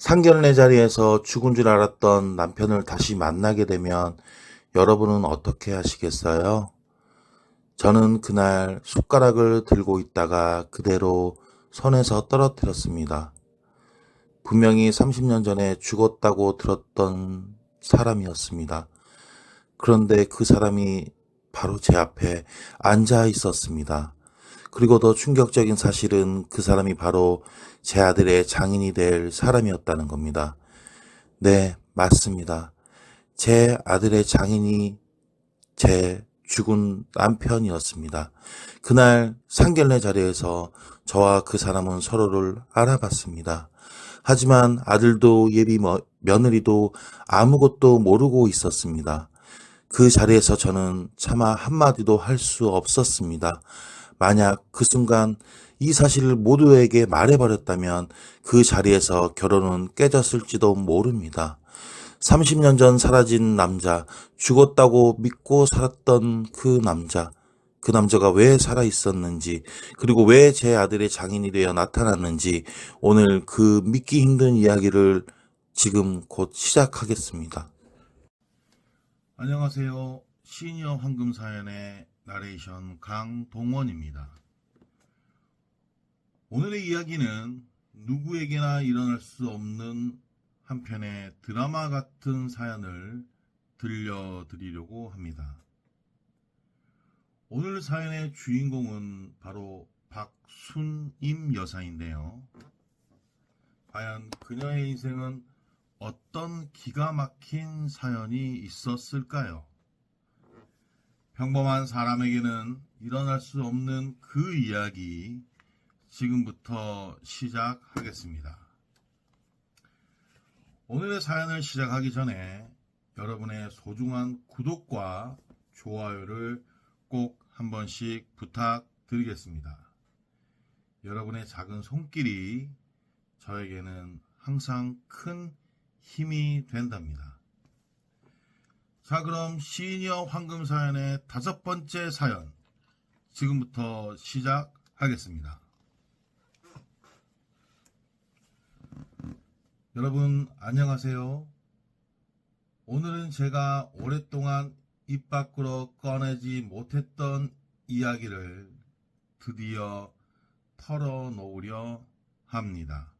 상견례 자리에서 죽은 줄 알았던 남편을 다시 만나게 되면 여러분은 어떻게 하시겠어요? 저는 그날 숟가락을 들고 있다가 그대로 손에서 떨어뜨렸습니다. 분명히 30년 전에 죽었다고 들었던 사람이었습니다. 그런데 그 사람이 바로 제 앞에 앉아 있었습니다. 그리고 더 충격적인 사실은 그 사람이 바로 제 아들의 장인이 될 사람이었다는 겁니다. 네, 맞습니다. 제 아들의 장인이 제 죽은 남편이었습니다. 그날 상견례 자리에서 저와 그 사람은 서로를 알아봤습니다. 하지만 아들도 예비 며느리도 아무것도 모르고 있었습니다. 그 자리에서 저는 차마 한마디도 할 수 없었습니다. 만약 그 순간 이 사실을 모두에게 말해버렸다면 그 자리에서 결혼은 깨졌을지도 모릅니다. 30년 전 사라진 남자, 죽었다고 믿고 살았던 그 남자가 왜 살아 있었는지, 그리고 왜 제 아들의 장인이 되어 나타났는지, 오늘 그 믿기 힘든 이야기를 지금 곧 시작하겠습니다. 안녕하세요. 시니어 황금사연의 나레이션 강동원입니다. 오늘의 이야기는 누구에게나 일어날 수 없는 한편의 드라마 같은 사연을 들려드리려고 합니다. 오늘 사연의 주인공은 바로 박순임 여사인데요. 과연 그녀의 인생은 어떤 기가 막힌 사연이 있었을까요? 평범한 사람에게는 일어날 수 없는 그 이야기 지금부터 시작하겠습니다. 오늘의 사연을 시작하기 전에 여러분의 소중한 구독과 좋아요를 꼭 한 번씩 부탁드리겠습니다. 여러분의 작은 손길이 저에게는 항상 큰 힘이 된답니다. 자, 그럼 시니어 황금사연의 5번째 사연 지금부터 시작하겠습니다. 여러분 안녕하세요. 오늘은 제가 오랫동안 입 밖으로 꺼내지 못했던 이야기를 드디어 털어놓으려 합니다.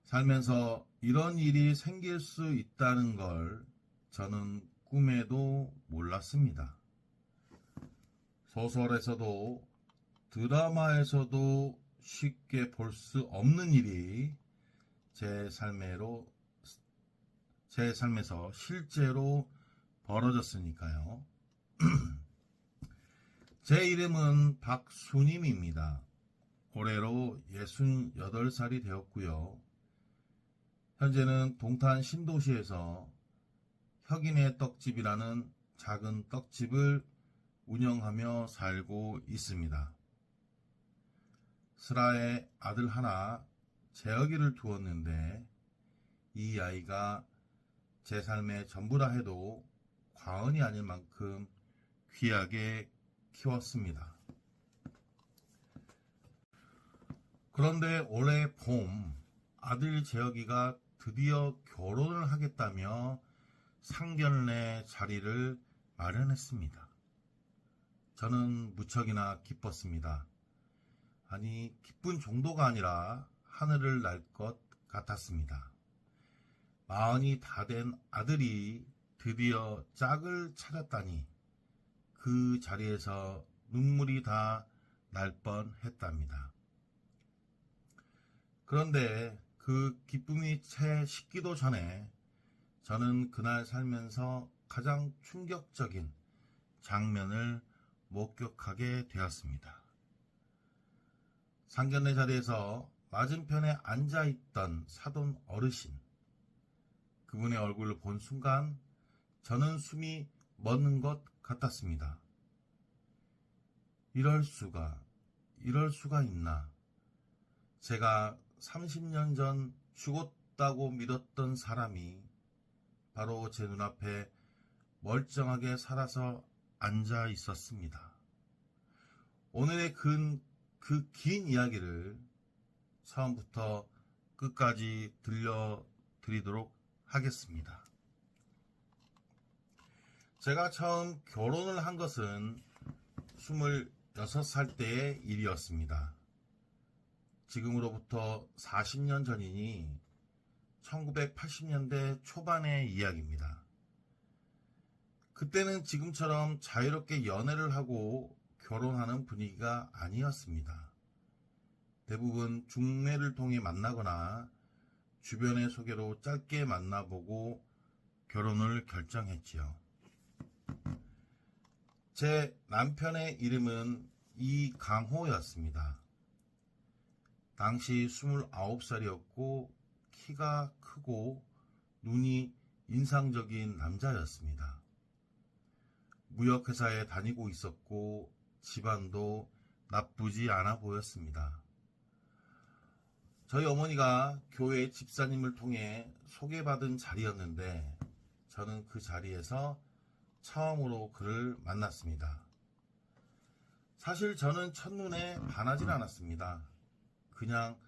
살면서 이런 일이 생길 수 있다는 걸 저는 꿈에도 몰랐습니다. 소설에서도 드라마에서도 쉽게 볼 수 없는 일이 제 삶에서 실제로 벌어졌으니까요. 제 이름은 박순임입니다. 올해로 68살이 되었고요. 현재는 동탄 신도시에서 혁인의 떡집이라는 작은 떡집을 운영하며 살고 있습니다. 슬아의 아들 하나, 재혁이를 두었는데 이 아이가 제 삶의 전부라 해도 과언이 아닐 만큼 귀하게 키웠습니다. 그런데 올해 봄 아들 재혁이가 드디어 결혼을 하겠다며 상견례 자리를 마련했습니다. 저는 무척이나 기뻤습니다. 아니, 기쁜 정도가 아니라 하늘을 날 것 같았습니다. 마흔이 다 된 아들이 드디어 짝을 찾았다니 그 자리에서 눈물이 다 날 뻔했답니다. 그런데 그 기쁨이 채 식기도 전에 저는 그날 살면서 가장 충격적인 장면을 목격하게 되었습니다. 상견례 자리에서 맞은편에 앉아있던 사돈 어르신, 그분의 얼굴을 본 순간 저는 숨이 멎는 것 같았습니다. 이럴 수가 있나. 제가 30년 전 죽었다고 믿었던 사람이 바로 제 눈앞에 멀쩡하게 살아서 앉아 있었습니다. 오늘의 그 긴 이야기를 처음부터 끝까지 들려드리도록 하겠습니다. 제가 처음 결혼을 한 것은 26살 때의 일이었습니다. 지금으로부터 40년 전이니 1980년대 초반의 이야기입니다. 그때는 지금처럼 자유롭게 연애를 하고 결혼하는 분위기가 아니었습니다. 대부분 중매를 통해 만나거나 주변의 소개로 짧게 만나보고 결혼을 결정했지요. 제 남편의 이름은 이강호였습니다. 당시 29살이었고 키가 크고 눈이 인상적인 남자였습니다. 무역회사에 다니고 있었고 집안도 나쁘지 않아 보였습니다. 저희 어머니가 교회 집사님을 통해 소개받은 자리였는데 저는 그 자리에서 처음으로 그를 만났습니다. 사실 저는 첫눈에 반하진 않았습니다. 그냥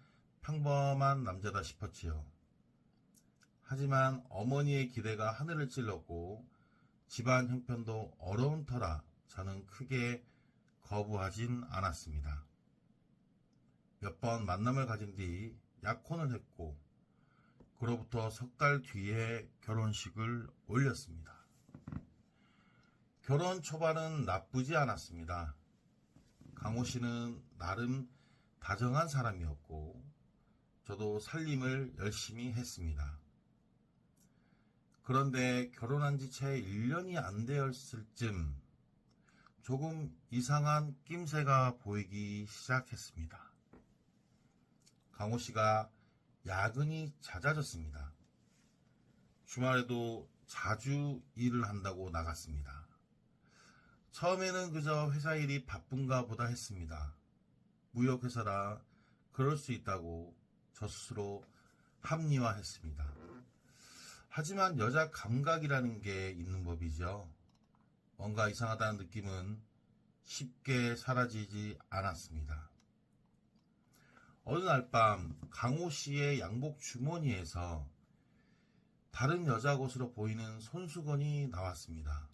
평범한 남자다 싶었지요. 하지만 어머니의 기대가 하늘을 찔렀고 집안 형편도 어려운 터라 저는 크게 거부하진 않았습니다. 몇 번 만남을 가진 뒤 약혼을 했고 그로부터 석 달 뒤에 결혼식을 올렸습니다. 결혼 초반은 나쁘지 않았습니다. 강호 씨는 나름 다정한 사람이었고 저도 살림을 열심히 했습니다. 그런데 결혼한 지 채 1년이 안 되었을 쯤 조금 이상한 낌새가 보이기 시작했습니다. 강호 씨가 야근이 잦아졌습니다. 주말에도 자주 일을 한다고 나갔습니다. 처음에는 그저 회사 일이 바쁜가 보다 했습니다. 무역회사라 그럴 수 있다고 저 스스로 합리화했습니다. 하지만 여자 감각이라는 게 있는 법이죠. 뭔가 이상하다는 느낌은 쉽게 사라지지 않았습니다. 어느 날 밤 강호 씨의 양복 주머니에서 다른 여자 것으로 보이는 손수건이 나왔습니다.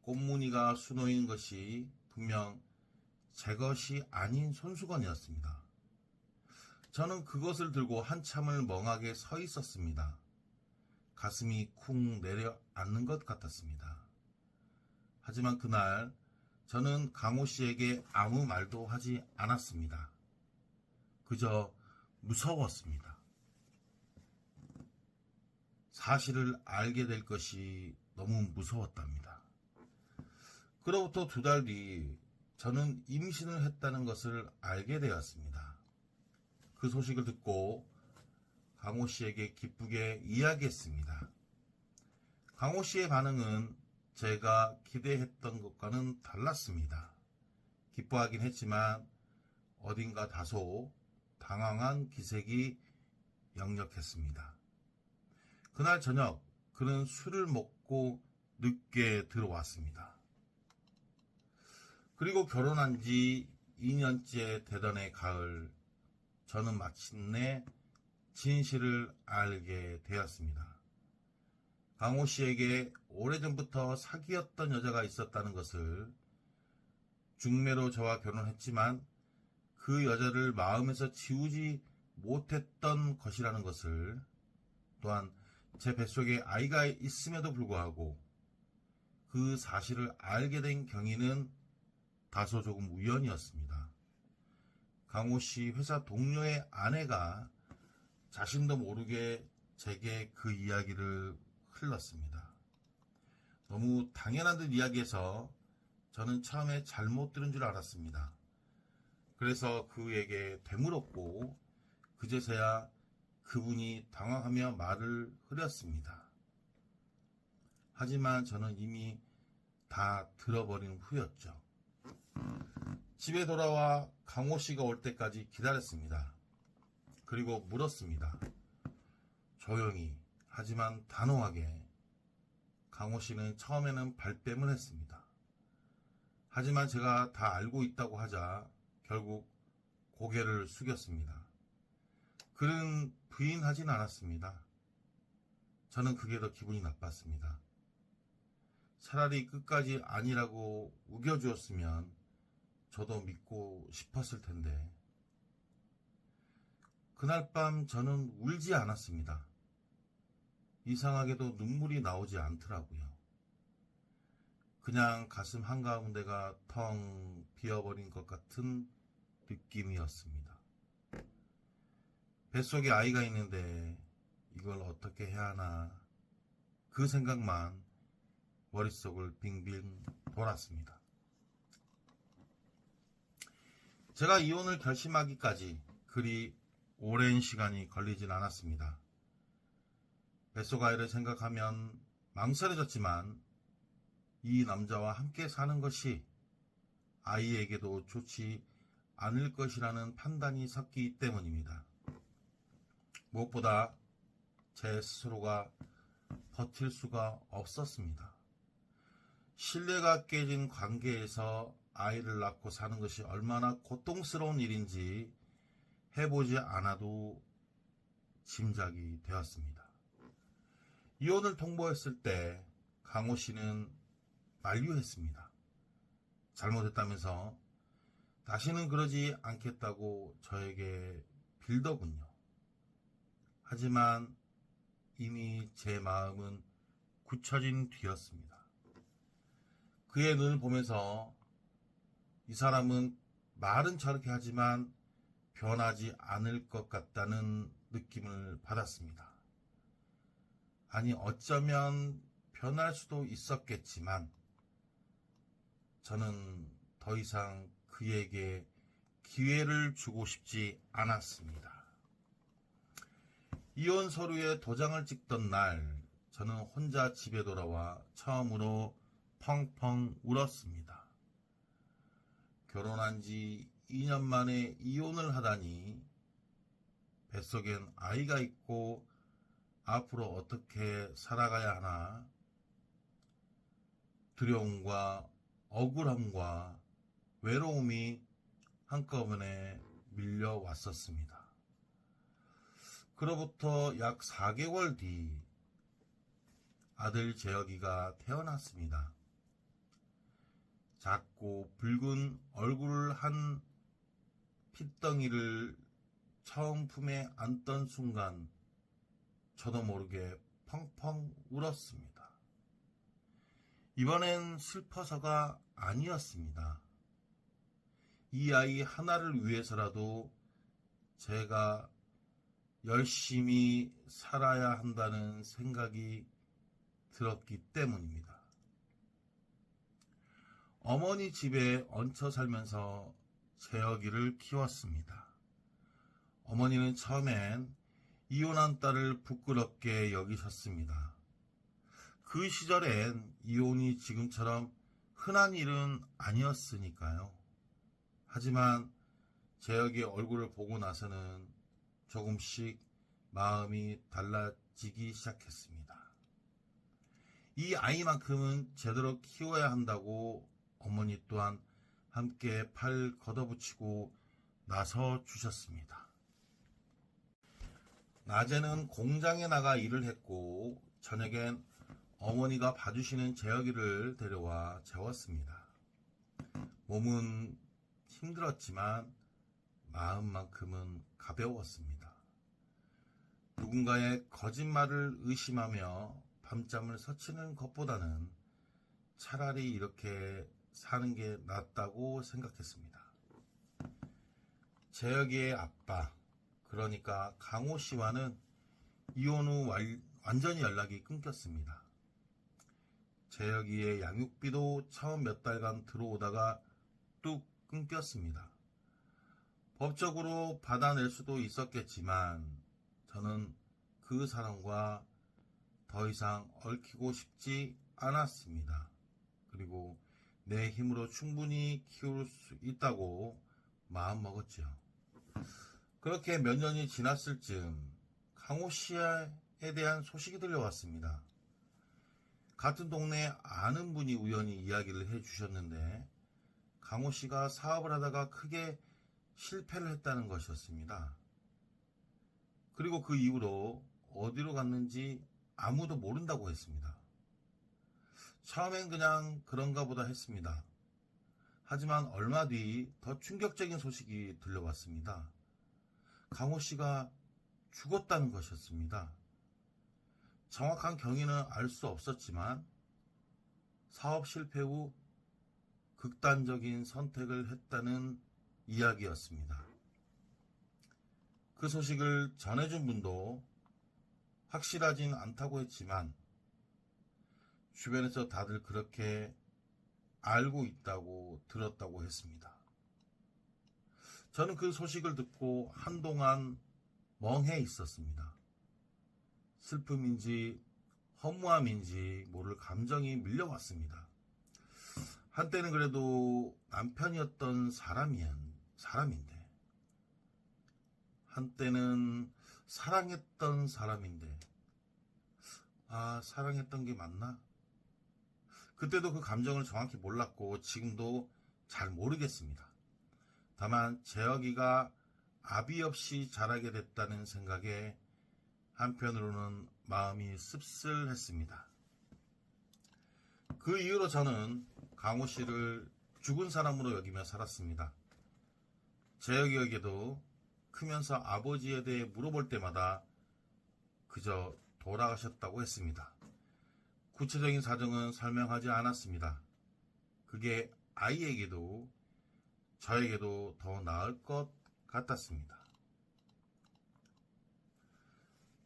꽃무늬가 수놓인 것이 분명 제 것이 아닌 손수건이었습니다. 저는 그것을 들고 한참을 멍하게 서 있었습니다. 가슴이 쿵 내려앉는 것 같았습니다. 하지만 그날 저는 강호 씨에게 아무 말도 하지 않았습니다. 그저 무서웠습니다. 사실을 알게 될 것이 너무 무서웠답니다. 그로부터 2달 뒤 저는 임신을 했다는 것을 알게 되었습니다. 그 소식을 듣고 강호 씨에게 기쁘게 이야기했습니다. 강호 씨의 반응은 제가 기대했던 것과는 달랐습니다. 기뻐하긴 했지만 어딘가 다소 당황한 기색이 역력했습니다. 그날 저녁 그는 술을 먹고 늦게 들어왔습니다. 그리고 결혼한 지 2년째 되던 해 가을 저는 마침내 진실을 알게 되었습니다. 강호 씨에게 오래전부터 사귀었던 여자가 있었다는 것을, 중매로 저와 결혼했지만 그 여자를 마음에서 지우지 못했던 것이라는 것을, 또한 제 뱃속에 아이가 있음에도 불구하고 그 사실을 알게 된 경위는 다소 조금 우연이었습니다. 강호 씨 회사 동료의 아내가 자신도 모르게 제게 그 이야기를 흘렀습니다. 너무 당연한 듯 이야기해서 저는 처음에 잘못 들은 줄 알았습니다. 그래서 그에게 되물었고 그제서야 그분이 당황하며 말을 흐렸습니다. 하지만 저는 이미 다 들어버린 후였죠. 집에 돌아와 강호 씨가 올 때까지 기다렸습니다. 그리고 물었습니다. 조용히 하지만 단호하게. 강호 씨는 처음에는 발뺌을 했습니다. 하지만 제가 다 알고 있다고 하자 결국 고개를 숙였습니다. 그는 부인하진 않았습니다. 저는 그게 더 기분이 나빴습니다. 차라리 끝까지 아니라고 우겨주었으면 저도 믿고 싶었을 텐데. 그날 밤 저는 울지 않았습니다. 이상하게도 눈물이 나오지 않더라고요. 그냥 가슴 한가운데가 텅 비어버린 것 같은 느낌이었습니다. 뱃속에 아이가 있는데 이걸 어떻게 해야 하나, 그 생각만 머릿속을 빙빙 돌았습니다. 제가 이혼을 결심하기까지 그리 오랜 시간이 걸리진 않았습니다. 뱃속 아이를 생각하면 망설여졌지만 이 남자와 함께 사는 것이 아이에게도 좋지 않을 것이라는 판단이 섰기 때문입니다. 무엇보다 제 스스로가 버틸 수가 없었습니다. 신뢰가 깨진 관계에서 아이를 낳고 사는 것이 얼마나 고통스러운 일인지 해보지 않아도 짐작이 되었습니다. 이혼을 통보했을 때 강호 씨는 만류했습니다. 잘못했다면서 다시는 그러지 않겠다고 저에게 빌더군요. 하지만 이미 제 마음은 굳혀진 뒤였습니다. 그의 눈을 보면서 이 사람은 말은 저렇게 하지만 변하지 않을 것 같다는 느낌을 받았습니다. 아니, 어쩌면 변할 수도 있었겠지만 저는 더 이상 그에게 기회를 주고 싶지 않았습니다. 이혼 서류에 도장을 찍던 날, 저는 혼자 집에 돌아와 처음으로 펑펑 울었습니다. 결혼한 지 2년 만에 이혼을 하다니, 뱃속엔 아이가 있고 앞으로 어떻게 살아가야 하나, 두려움과 억울함과 외로움이 한꺼번에 밀려왔었습니다. 그로부터 약 4개월 뒤 아들 재혁이가 태어났습니다. 작고 붉은 얼굴을 한 핏덩이를 처음 품에 안던 순간 저도 모르게 펑펑 울었습니다. 이번엔 슬퍼서가 아니었습니다. 이 아이 하나를 위해서라도 제가 열심히 살아야 한다는 생각이 들었기 때문입니다. 어머니 집에 얹혀 살면서 재혁이를 키웠습니다. 어머니는 처음엔 이혼한 딸을 부끄럽게 여기셨습니다. 그 시절엔 이혼이 지금처럼 흔한 일은 아니었으니까요. 하지만 재혁이의 얼굴을 보고 나서는 조금씩 마음이 달라지기 시작했습니다. 이 아이만큼은 제대로 키워야 한다고 어머니 또한 함께 팔 걷어붙이고 나서 주셨습니다. 낮에는 공장에 나가 일을 했고 저녁엔 어머니가 봐주시는 재혁이를 데려와 재웠습니다. 몸은 힘들었지만 마음만큼은 가벼웠습니다. 누군가의 거짓말을 의심하며 밤잠을 설치는 것보다는 차라리 이렇게 사는 게 낫다고 생각했습니다. 재혁이의 아빠, 그러니까 강호 씨와는 이혼 후 완전히 연락이 끊겼습니다. 재혁이의 양육비도 처음 몇 달간 들어오다가 뚝 끊겼습니다. 법적으로 받아낼 수도 있었겠지만 저는 그 사람과 더 이상 얽히고 싶지 않았습니다. 그리고 내 힘으로 충분히 키울 수 있다고 마음먹었죠. 그렇게 몇 년이 지났을 즈음 강호 씨에 대한 소식이 들려왔습니다. 같은 동네에 아는 분이 우연히 이야기를 해주셨는데 강호 씨가 사업을 하다가 크게 실패를 했다는 것이었습니다. 그리고 그 이후로 어디로 갔는지 아무도 모른다고 했습니다. 처음엔 그냥 그런가 보다 했습니다. 하지만 얼마 뒤 더 충격적인 소식이 들려왔습니다. 강호 씨가 죽었다는 것이었습니다. 정확한 경위는 알 수 없었지만 사업 실패 후 극단적인 선택을 했다는 이야기였습니다. 그 소식을 전해준 분도 확실하진 않다고 했지만 주변에서 다들 그렇게 알고 있다고 들었다고 했습니다. 저는 그 소식을 듣고 한동안 멍해 있었습니다. 슬픔인지 허무함인지 모를 감정이 밀려왔습니다. 한때는 그래도 남편이었던 사람인데, 한때는 사랑했던 사람인데, 사랑했던 게 맞나? 그때도 그 감정을 정확히 몰랐고 지금도 잘 모르겠습니다. 다만 재혁이가 아비 없이 자라게 됐다는 생각에 한편으로는 마음이 씁쓸했습니다. 그 이후로 저는 강호 씨를 죽은 사람으로 여기며 살았습니다. 재혁이에게도 크면서 아버지에 대해 물어볼 때마다 그저 돌아가셨다고 했습니다. 구체적인 사정은 설명하지 않았습니다. 그게 아이에게도 저에게도 더 나을 것 같았습니다.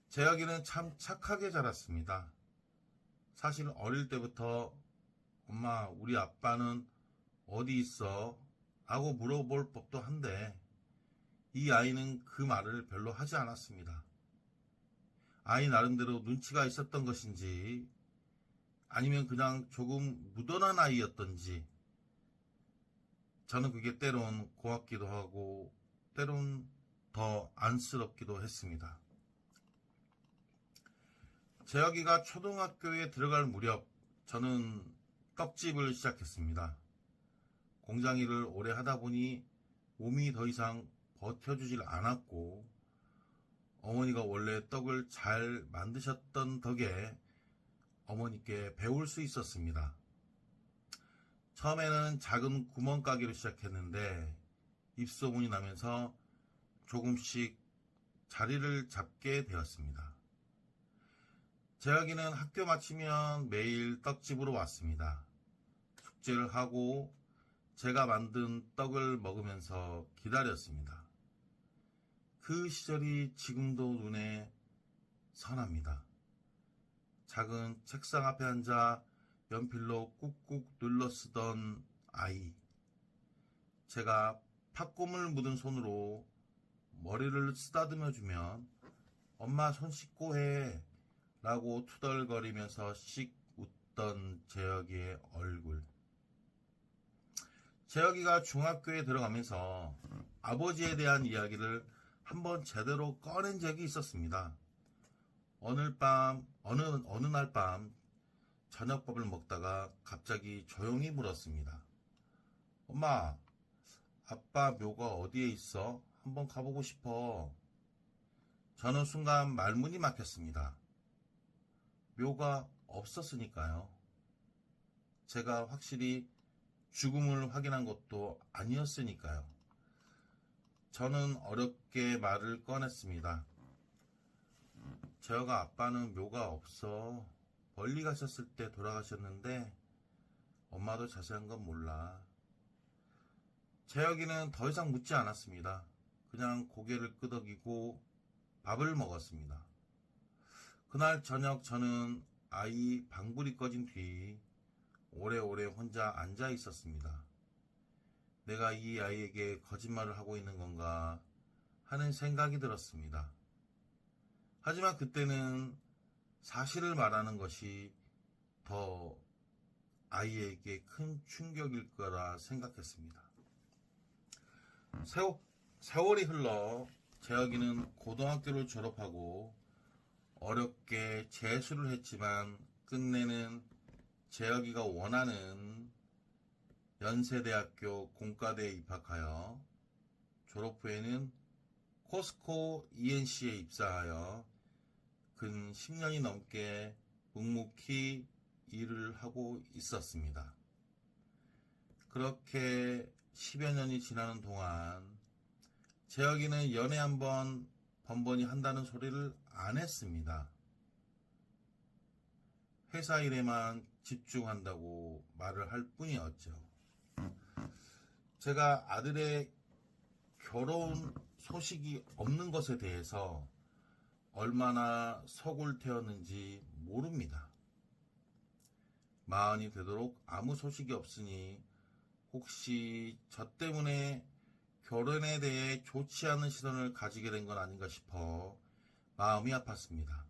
재혁이는 참 착하게 자랐습니다. 사실 어릴 때부터 엄마, 우리 아빠는 어디 있어? 라고 물어볼 법도 한데 이 아이는 그 말을 별로 하지 않았습니다. 아이 나름대로 눈치가 있었던 것인지 아니면 그냥 조금 무던한 아이였던지 저는 그게 때론 고맙기도 하고 때론 더 안쓰럽기도 했습니다. 재혁이가 초등학교에 들어갈 무렵 저는 떡집을 시작했습니다. 공장 일을 오래 하다 보니 몸이 더 이상 버텨주질 않았고 어머니가 원래 떡을 잘 만드셨던 덕에 어머니께 배울 수 있었습니다. 처음에는 작은 구멍가게로 시작했는데 입소문이 나면서 조금씩 자리를 잡게 되었습니다. 재혁이는 학교 마치면 매일 떡집으로 왔습니다. 숙제를 하고 제가 만든 떡을 먹으면서 기다렸습니다. 그 시절이 지금도 눈에 선합니다. 작은 책상 앞에 앉아 연필로 꾹꾹 눌러 쓰던 아이. 제가 팥고물 묻은 손으로 머리를 쓰다듬어 주면 엄마 손 씻고 해 라고 투덜거리면서 씩 웃던 재혁이의 얼굴. 재혁이가 중학교에 들어가면서 아버지에 대한 이야기를 한번 제대로 꺼낸 적이 있었습니다. 어느 날 밤 저녁밥을 먹다가 갑자기 조용히 물었습니다. 엄마, 아빠 묘가 어디에 있어? 한번 가보고 싶어. 저는 순간 말문이 막혔습니다. 묘가 없었으니까요. 제가 확실히 죽음을 확인한 것도 아니었으니까요. 저는 어렵게 말을 꺼냈습니다. 재혁아, 아빠는 묘가 없어. 멀리 가셨을 때 돌아가셨는데 엄마도 자세한 건 몰라. 재혁이는 더 이상 묻지 않았습니다. 그냥 고개를 끄덕이고 밥을 먹었습니다. 그날 저녁 저는 아이 방불이 꺼진 뒤 오래오래 혼자 앉아 있었습니다. 내가 이 아이에게 거짓말을 하고 있는 건가 하는 생각이 들었습니다. 하지만 그때는 사실을 말하는 것이 더 아이에게 큰 충격일 거라 생각했습니다. 세월이 흘러 재혁이는 고등학교를 졸업하고 어렵게 재수를 했지만 끝내는 재혁이가 원하는 연세대학교 공과대에 입학하여 졸업 후에는 코스코 ENC에 입사하여 근 10년이 넘게 묵묵히 일을 하고 있었습니다. 그렇게 10여 년이 지나는 동안 재혁이는 연애 한번 번번이 한다는 소리를 안 했습니다. 회사 일에만 집중한다고 말을 할 뿐이었죠. 제가 아들의 결혼 소식이 없는 것에 대해서 얼마나 속을 태웠는지 모릅니다. 마흔이 되도록 아무 소식이 없으니 혹시 저 때문에 결혼에 대해 좋지 않은 시선을 가지게 된 건 아닌가 싶어 마음이 아팠습니다.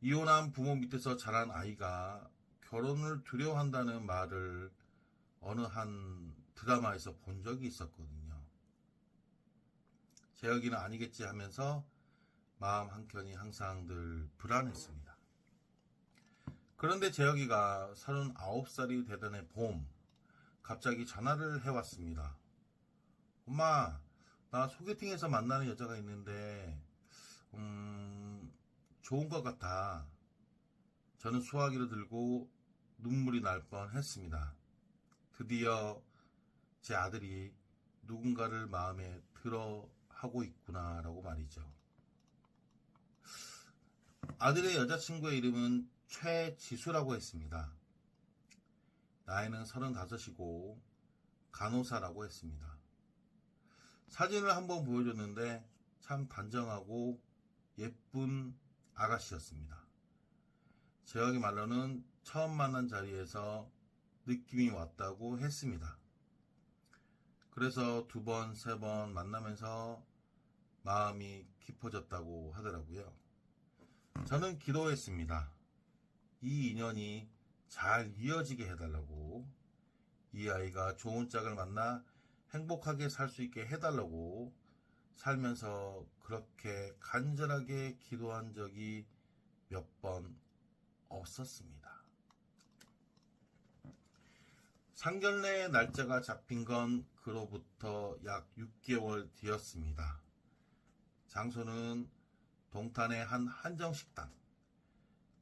이혼한 부모 밑에서 자란 아이가 결혼을 두려워한다는 말을 어느 한 드라마에서 본 적이 있었거든요. 재혁이는 아니겠지 하면서 마음 한켠이 항상 늘 불안했습니다. 그런데 재혁이가 39살이 되던 해 봄, 갑자기 전화를 해왔습니다. 엄마, 나 소개팅에서 만나는 여자가 있는데 좋은 것 같아. 저는 수화기를 들고 눈물이 날 뻔했습니다. 드디어 제 아들이 누군가를 마음에 들어 하고 있구나라고 말이죠. 아들의 여자친구의 이름은 최지수라고 했습니다. 나이는 35이고 간호사라고 했습니다. 사진을 한번 보여줬는데 참 단정하고 예쁜 아가씨였습니다. 재혁이 말로는 처음 만난 자리에서 느낌이 왔다고 했습니다. 그래서 2번, 3번 만나면서 마음이 깊어졌다고 하더라고요. 저는 기도했습니다. 이 인연이 잘 이어지게 해달라고, 이 아이가 좋은 짝을 만나 행복하게 살 수 있게 해달라고 살면서 그렇게 간절하게 기도한 적이 몇 번 없었습니다. 상견례 날짜가 잡힌 건 그로부터 약 6개월 뒤였습니다. 장소는 동탄의 한 한정식당.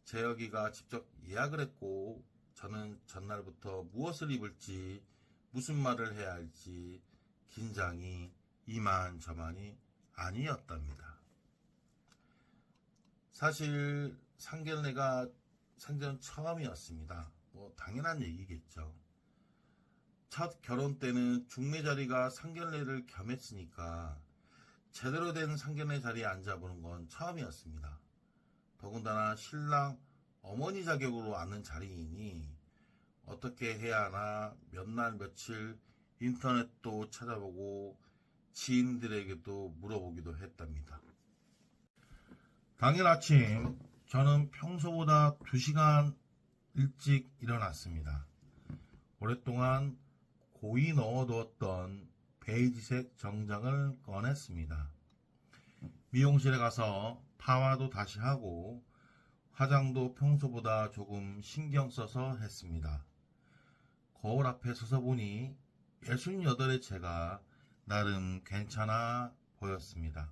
재혁이가 직접 예약을 했고 저는 전날부터 무엇을 입을지 무슨 말을 해야 할지 긴장이 이만저만이 아니었답니다. 사실 상견례가 생전 처음이었습니다. 당연한 얘기겠죠. 첫 결혼 때는 중매 자리가 상견례를 겸했으니까 제대로 된 상견례 자리에 앉아보는 건 처음이었습니다. 더군다나 신랑 어머니 자격으로 앉는 자리이니 어떻게 해야 하나 몇 날 며칠 인터넷도 찾아보고 지인들에게도 물어보기도 했답니다. 당일 아침 저는 평소보다 2시간 일찍 일어났습니다. 오랫동안 고이 넣어두었던 베이지색 정장을 꺼냈습니다. 미용실에 가서 파마도 다시 하고 화장도 평소보다 조금 신경 써서 했습니다. 거울 앞에 서서 보니 68의 제가 나름 괜찮아 보였습니다.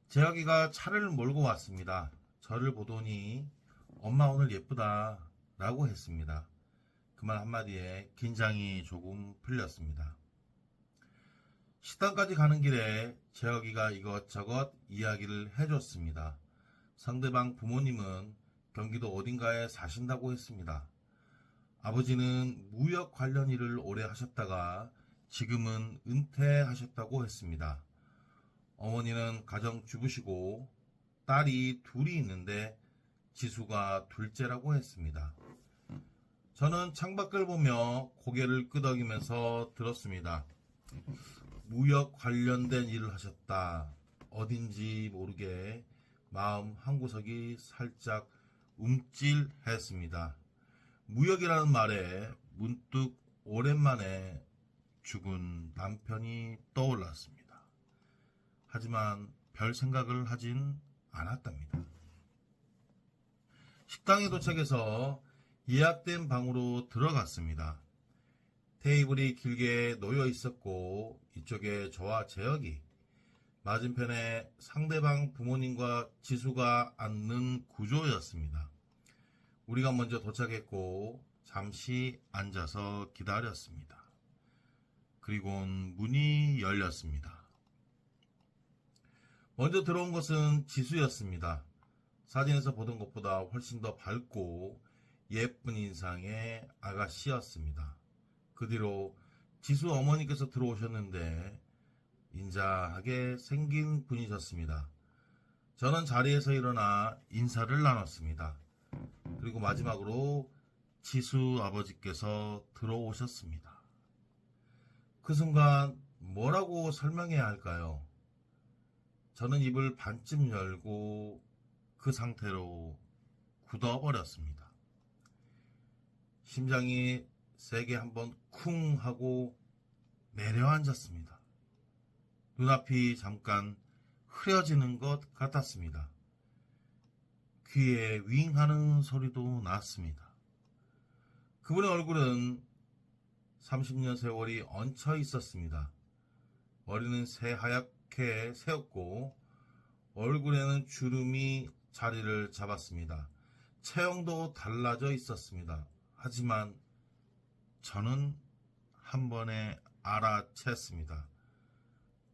재혁이가 차를 몰고 왔습니다. 저를 보더니 엄마 오늘 예쁘다 라고 했습니다. 그 말 한마디에 긴장이 조금 풀렸습니다. 식당까지 가는 길에 재혁이가 이것저것 이야기를 해줬습니다. 상대방 부모님은 경기도 어딘가에 사신다고 했습니다. 아버지는 무역 관련 일을 오래 하셨다가 지금은 은퇴하셨다고 했습니다. 어머니는 가정주부시고 딸이 둘이 있는데 지수가 둘째라고 했습니다. 저는 창밖을 보며 고개를 끄덕이면서 들었습니다. 무역 관련된 일을 하셨다. 어딘지 모르게 마음 한구석이 살짝 움찔했습니다. 무역이라는 말에 문득 오랜만에 죽은 남편이 떠올랐습니다. 하지만 별 생각을 하진 않았답니다. 식당에 도착해서 예약된 방으로 들어갔습니다. 테이블이 길게 놓여 있었고 이쪽에 저와 재혁이, 맞은편에 상대방 부모님과 지수가 앉는 구조였습니다. 우리가 먼저 도착했고 잠시 앉아서 기다렸습니다. 그리고는 문이 열렸습니다. 먼저 들어온 것은 지수였습니다. 사진에서 보던 것보다 훨씬 더 밝고 예쁜 인상의 아가씨였습니다. 그 뒤로 지수 어머니께서 들어오셨는데 인자하게 생긴 분이셨습니다. 저는 자리에서 일어나 인사를 나눴습니다. 그리고 마지막으로 지수 아버지께서 들어오셨습니다. 그 순간 뭐라고 설명해야 할까요? 저는 입을 반쯤 열고 그 상태로 굳어버렸습니다. 심장이 세게 한번 쿵 하고 내려앉았습니다. 눈앞이 잠깐 흐려지는 것 같았습니다. 귀에 윙 하는 소리도 났습니다. 그분의 얼굴은 30년 세월이 얹혀 있었습니다. 머리는 새하얗게 새었고 얼굴에는 주름이 자리를 잡았습니다. 체형도 달라져 있었습니다. 하지만 저는 한 번에 알아챘습니다.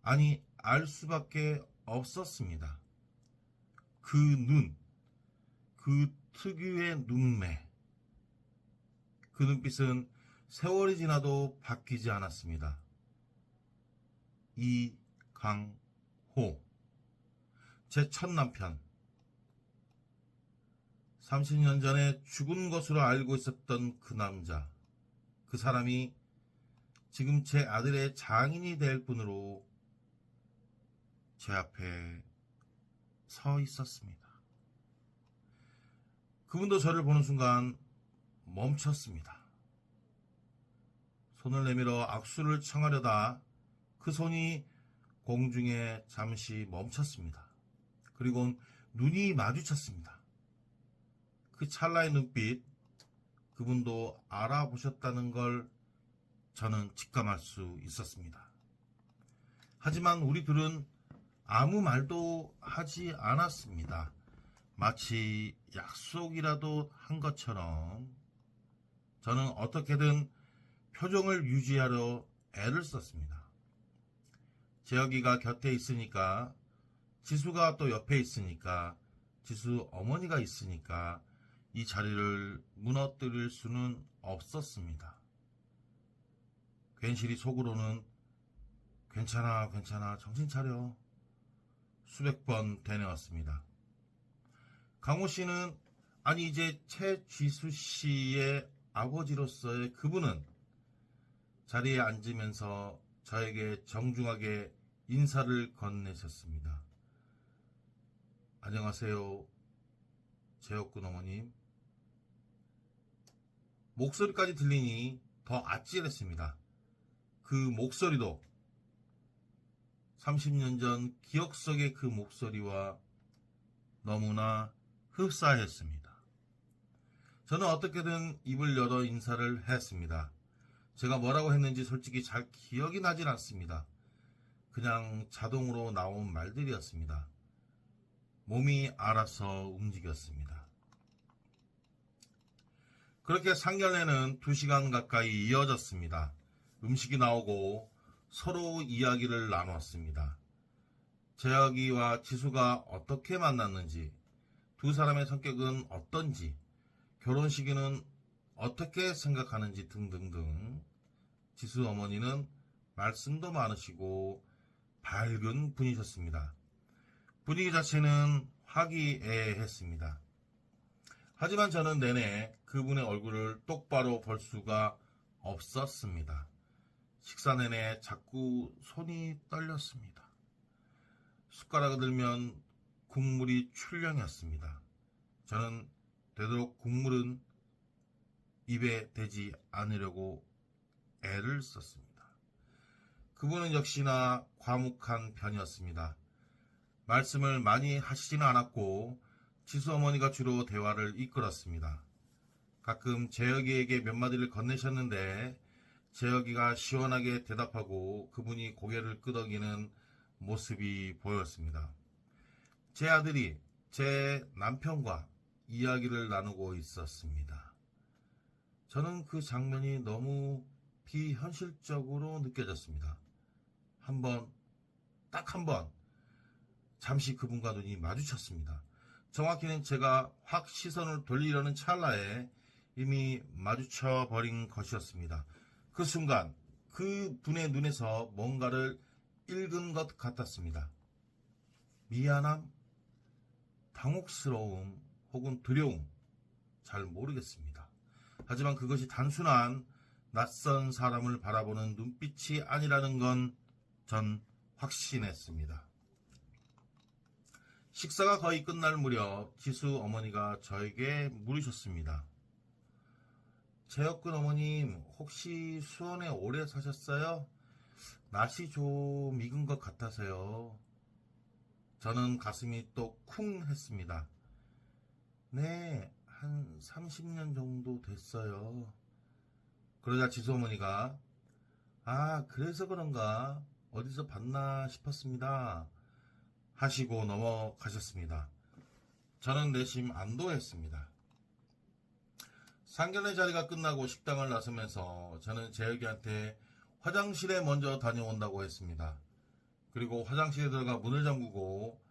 아니, 알 수밖에 없었습니다. 그 눈, 그 특유의 눈매, 그 눈빛은 세월이 지나도 바뀌지 않았습니다. 이강호, 제 첫 남편. 30년 전에 죽은 것으로 알고 있었던 그 남자, 그 사람이 지금 제 아들의 장인이 될 분으로 제 앞에 서 있었습니다. 그분도 저를 보는 순간 멈췄습니다. 손을 내밀어 악수를 청하려다 그 손이 공중에 잠시 멈췄습니다. 그리고 눈이 마주쳤습니다. 그 찰나의 눈빛, 그분도 알아보셨다는 걸 저는 직감할 수 있었습니다. 하지만 우리 둘은 아무 말도 하지 않았습니다. 마치 약속이라도 한 것처럼 저는 어떻게든 표정을 유지하려 애를 썼습니다. 재혁이가 곁에 있으니까, 지수가 또 옆에 있으니까, 지수 어머니가 있으니까 이 자리를 무너뜨릴 수는 없었습니다. 괜시리 속으로는 괜찮아, 정신 차려 수백 번 되뇌었습니다. 강호 씨는, 아니 이제 최쥐수 씨의 아버지로서의 그분은 자리에 앉으면서 저에게 정중하게 인사를 건네셨습니다. 안녕하세요, 재혁군 어머님. 목소리까지 들리니 더 아찔했습니다. 그 목소리도 30년 전 기억 속의 그 목소리와 너무나 흡사했습니다. 저는 어떻게든 입을 열어 인사를 했습니다. 제가 뭐라고 했는지 솔직히 잘 기억이 나질 않습니다. 그냥 자동으로 나온 말들이었습니다. 몸이 알아서 움직였습니다. 그렇게 상견례는 2시간 가까이 이어졌습니다. 음식이 나오고 서로 이야기를 나눴습니다. 재혁이와 지수가 어떻게 만났는지, 두 사람의 성격은 어떤지, 결혼 시기는 어떻게 생각하는지 등등등. 지수 어머니는 말씀도 많으시고 밝은 분이셨습니다. 분위기 자체는 화기애애했습니다. 하지만 저는 내내 그분의 얼굴을 똑바로 볼 수가 없었습니다. 식사 내내 자꾸 손이 떨렸습니다. 숟가락을 들면 국물이 출렁였습니다. 저는 되도록 국물은 입에 대지 않으려고 애를 썼습니다. 그분은 역시나 과묵한 편이었습니다. 말씀을 많이 하시지는 않았고 지수 어머니가 주로 대화를 이끌었습니다. 가끔 재혁이에게 몇 마디를 건네셨는데 재혁이가 시원하게 대답하고 그분이 고개를 끄덕이는 모습이 보였습니다. 제 아들이 제 남편과 이야기를 나누고 있었습니다. 저는 그 장면이 너무 비현실적으로 느껴졌습니다. 딱 한 번, 잠시 그분과 눈이 마주쳤습니다. 정확히는 제가 확 시선을 돌리려는 찰나에 이미 마주쳐버린 것이었습니다. 그 순간 그 분의 눈에서 뭔가를 읽은 것 같았습니다. 미안함, 당혹스러움 혹은 두려움, 잘 모르겠습니다. 하지만 그것이 단순한 낯선 사람을 바라보는 눈빛이 아니라는 건 전 확신했습니다. 식사가 거의 끝날 무렵 지수 어머니가 저에게 물으셨습니다. 재혁군 어머님, 혹시 수원에 오래 사셨어요? 낯이 좀 익은 것 같아서요. 저는 가슴이 또 쿵 했습니다. 네, 한 30년 정도 됐어요. 그러자 지수 어머니가 그래서 그런가 어디서 봤나 싶었습니다 하시고 넘어가셨습니다. 저는 내심 안도했습니다. 상견례 자리가 끝나고 식당을 나서면서 저는 재혁이한테 화장실에 먼저 다녀온다고 했습니다. 그리고 화장실에 들어가 문을 잠그고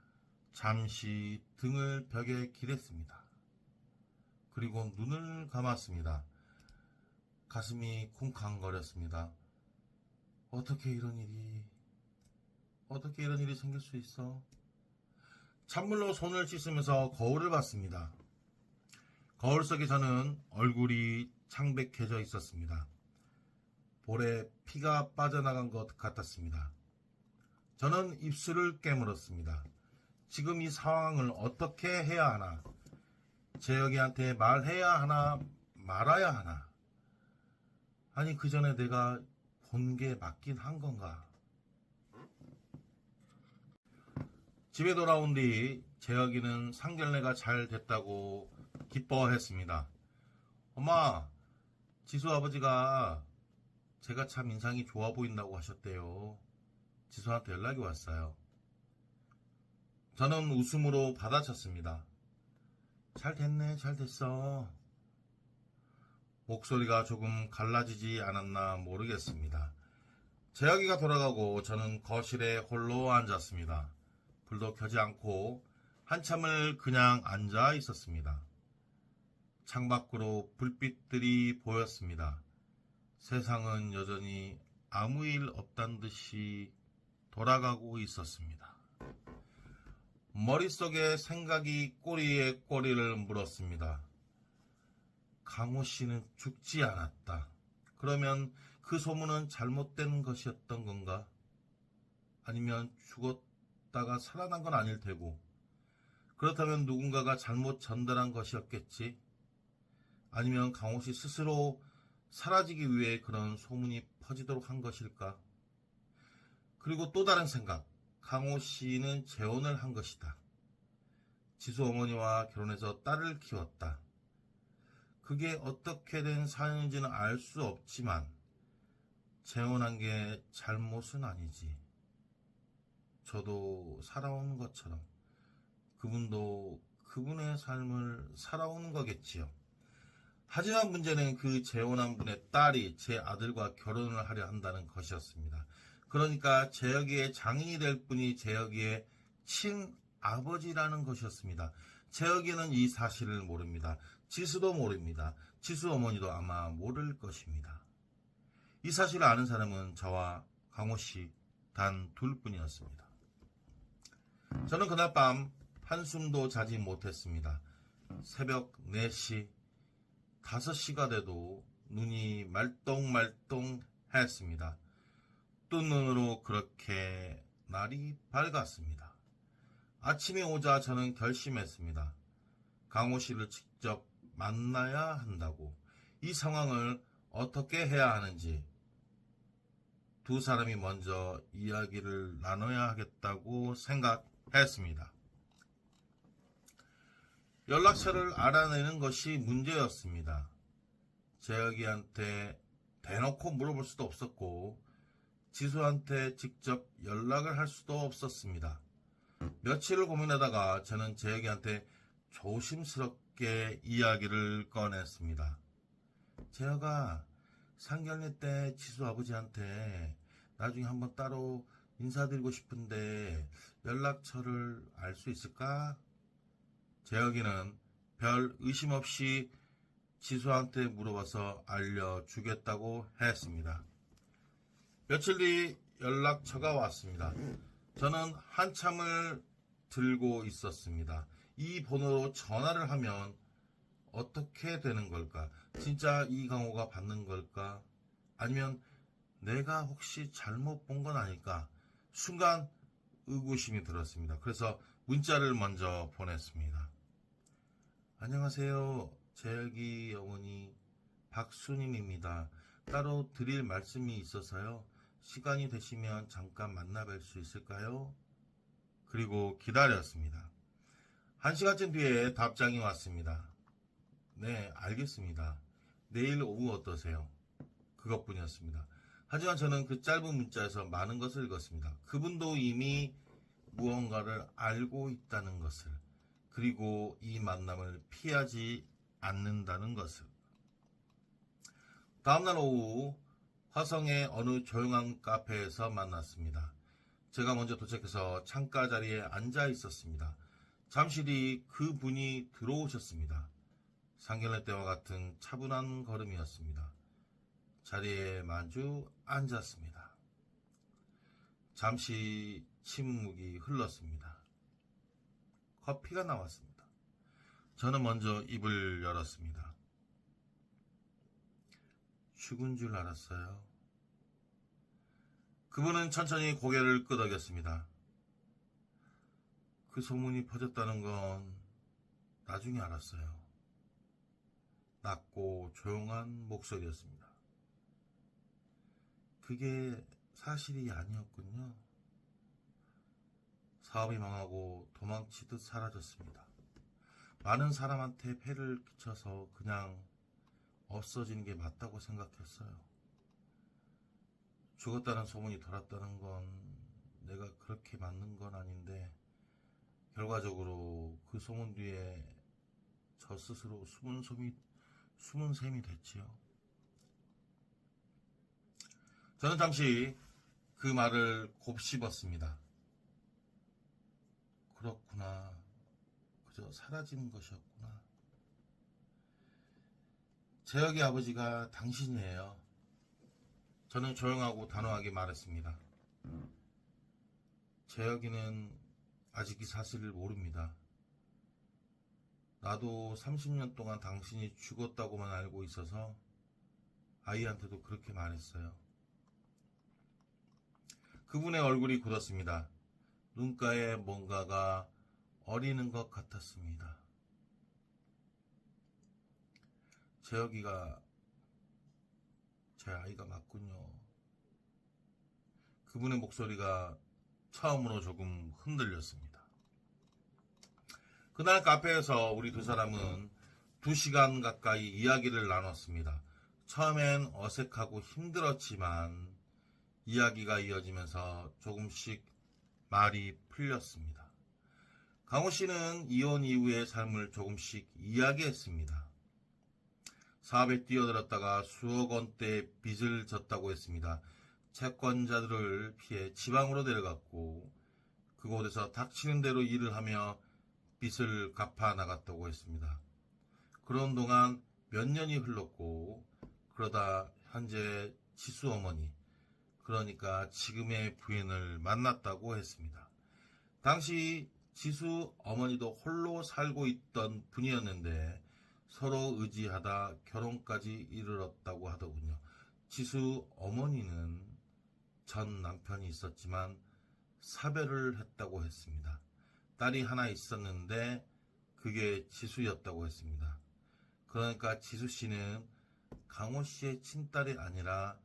잠시 등을 벽에 기댔습니다. 그리고 눈을 감았습니다. 가슴이 쿵쾅거렸습니다. 어떻게 이런 일이 생길 수 있어? 찬물로 손을 씻으면서 거울을 봤습니다. 거울 속에 저는 얼굴이 창백해져 있었습니다. 볼에 피가 빠져나간 것 같았습니다. 저는 입술을 깨물었습니다. 지금 이 상황을 어떻게 해야 하나? 재혁이한테 말해야 하나 말아야 하나? 아니 그 전에 내가 본 게 맞긴 한 건가? 집에 돌아온 뒤 재혁이는 상견례가 잘 됐다고 기뻐했습니다. 엄마, 지수 아버지가 제가 참 인상이 좋아 보인다고 하셨대요. 지수한테 연락이 왔어요. 저는 웃음으로 받아쳤습니다. 잘 됐네, 잘 됐어. 목소리가 조금 갈라지지 않았나 모르겠습니다. 재혁이가 돌아가고 저는 거실에 홀로 앉았습니다. 불도 켜지 않고 한참을 그냥 앉아 있었습니다. 창밖으로 불빛들이 보였습니다. 세상은 여전히 아무 일 없단 듯이 돌아가고 있었습니다. 머릿속에 생각이 꼬리에 꼬리를 물었습니다. 강호 씨는 죽지 않았다. 그러면 그 소문은 잘못된 것이었던 건가? 아니면 죽었다가 살아난 건 아닐 테고. 그렇다면 누군가가 잘못 전달한 것이었겠지? 아니면 강호 씨 스스로 사라지기 위해 그런 소문이 퍼지도록 한 것일까? 그리고 또 다른 생각. 강호 씨는 재혼을 한 것이다. 지수 어머니와 결혼해서 딸을 키웠다. 그게 어떻게 된 사연인지는 알 수 없지만 재혼한 게 잘못은 아니지. 저도 살아온 것처럼 그분도 그분의 삶을 살아오는 거겠지요. 하지만 문제는 그 재혼한 분의 딸이 제 아들과 결혼을 하려 한다는 것이었습니다. 그러니까 재혁이의 장인이 될 분이 재혁이의 친아버지라는 것이었습니다. 재혁이는 이 사실을 모릅니다. 지수도 모릅니다. 지수 어머니도 아마 모를 것입니다. 이 사실을 아는 사람은 저와 강호씨 단 둘뿐이었습니다. 저는 그날 밤 한숨도 자지 못했습니다. 새벽 4시, 5시가 돼도 눈이 말똥말똥 했습니다. 뜬 눈으로 그렇게 날이 밝았습니다. 아침이 오자 저는 결심했습니다. 강호 씨를 직접 만나야 한다고. 이 상황을 어떻게 해야 하는지 두 사람이 먼저 이야기를 나눠야 하겠다고 생각했습니다. 연락처를 알아내는 것이 문제였습니다. 재혁이한테 대놓고 물어볼 수도 없었고 지수한테 직접 연락을 할 수도 없었습니다. 며칠을 고민하다가 저는 재혁이한테 조심스럽게 이야기를 꺼냈습니다. 재혁아, 상견례 때 지수 아버지한테 나중에 한번 따로 인사드리고 싶은데 연락처를 알 수 있을까? 재혁이는 별 의심 없이 지수한테 물어봐서 알려주겠다고 했습니다. 며칠 뒤 연락처가 왔습니다. 저는 한참을 들고 있었습니다. 이 번호로 전화를 하면 어떻게 되는 걸까? 진짜 이강호가 받는 걸까? 아니면 내가 혹시 잘못 본 건 아닐까? 순간 의구심이 들었습니다. 그래서 문자를 먼저 보냈습니다. 안녕하세요. 재혁이 어머니 박순임입니다. 따로 드릴 말씀이 있어서요. 시간이 되시면 잠깐 만나 뵐 수 있을까요? 그리고 기다렸습니다. 1시간쯤 뒤에 답장이 왔습니다. 네, 알겠습니다. 내일 오후 어떠세요? 그것뿐이었습니다. 하지만 저는 그 짧은 문자에서 많은 것을 읽었습니다. 그분도 이미 무언가를 알고 있다는 것을, 그리고 이 만남을 피하지 않는다는 것을. 다음날 오후 화성의 어느 조용한 카페에서 만났습니다. 제가 먼저 도착해서 창가 자리에 앉아 있었습니다. 잠시 뒤 그분이 들어오셨습니다. 상견례 때와 같은 차분한 걸음이었습니다. 자리에 마주 앉았습니다. 잠시 침묵이 흘렀습니다. 커피가 나왔습니다. 저는 먼저 입을 열었습니다. 죽은 줄 알았어요. 그분은 천천히 고개를 끄덕였습니다. 그 소문이 퍼졌다는 건 나중에 알았어요. 낮고 조용한 목소리였습니다. 그게 사실이 아니었군요. 사업이 망하고 도망치듯 사라졌습니다. 많은 사람한테 폐를 끼쳐서 그냥 없어지는 게 맞다고 생각했어요. 죽었다는 소문이 돌았다는 건 내가 그렇게 맞는 건 아닌데 결과적으로 그 소문 뒤에 저 스스로 숨은 셈이 됐지요. 저는 잠시 그 말을 곱씹었습니다. 그렇구나. 그저 사라지는 것이었구나. 재혁이 아버지가 당신이에요. 저는 조용하고 단호하게 말했습니다. 재혁이는 아직 이 사실을 모릅니다. 나도 30년 동안 당신이 죽었다고만 알고 있어서 아이한테도 그렇게 말했어요. 그분의 얼굴이 굳었습니다. 눈가에 뭔가가 어리는 것 같았습니다. 재혁이가 제 아이가 맞군요. 그분의 목소리가 처음으로 조금 흔들렸습니다. 그날 카페에서 우리 두 사람은 2시간 가까이 이야기를 나눴습니다. 처음엔 어색하고 힘들었지만 이야기가 이어지면서 조금씩 말이 풀렸습니다. 강호 씨는 이혼 이후의 삶을 조금씩 이야기했습니다. 사업에 뛰어들었다가 수억 원대 빚을 졌다고 했습니다. 채권자들을 피해 지방으로 내려갔고 그곳에서 닥치는 대로 일을 하며 빚을 갚아 나갔다고 했습니다. 그런 동안 몇 년이 흘렀고 그러다 현재 지수 어머니, 그러니까 지금의 부인을 만났다고 했습니다. 당시 지수 어머니도 홀로 살고 있던 분이었는데 서로 의지하다 결혼까지 이르렀다고 하더군요. 지수 어머니는 전 남편이 있었지만 사별을 했다고 했습니다. 딸이 하나 있었는데 그게 지수였다고 했습니다. 그러니까 지수 씨는 강호 씨의 친딸이 아니라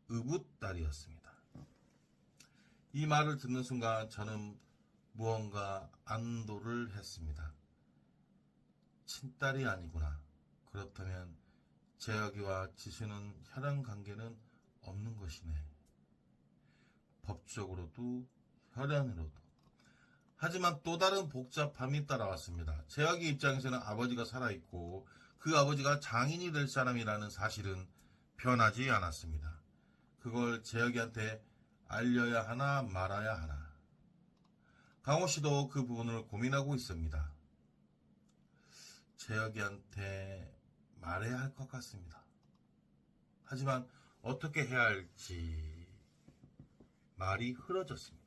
의붓딸이었습니다. 이 말을 듣는 순간 저는 무언가 안도를 했습니다. 친딸이 아니구나. 그렇다면 재혁이와 지수는 혈연 관계는 없는 것이네. 법적으로도 혈연으로도. 하지만 또 다른 복잡함이 따라왔습니다. 재혁이 입장에서는 아버지가 살아있고 그 아버지가 장인이 될 사람이라는 사실은 변하지 않았습니다. 그걸 재혁이한테 알려야 하나 말아야 하나. 강호 씨도 그 부분을 고민하고 있습니다. 재혁이한테 말해야 할 것 같습니다. 하지만 어떻게 해야 할지 말이 흐려졌습니다.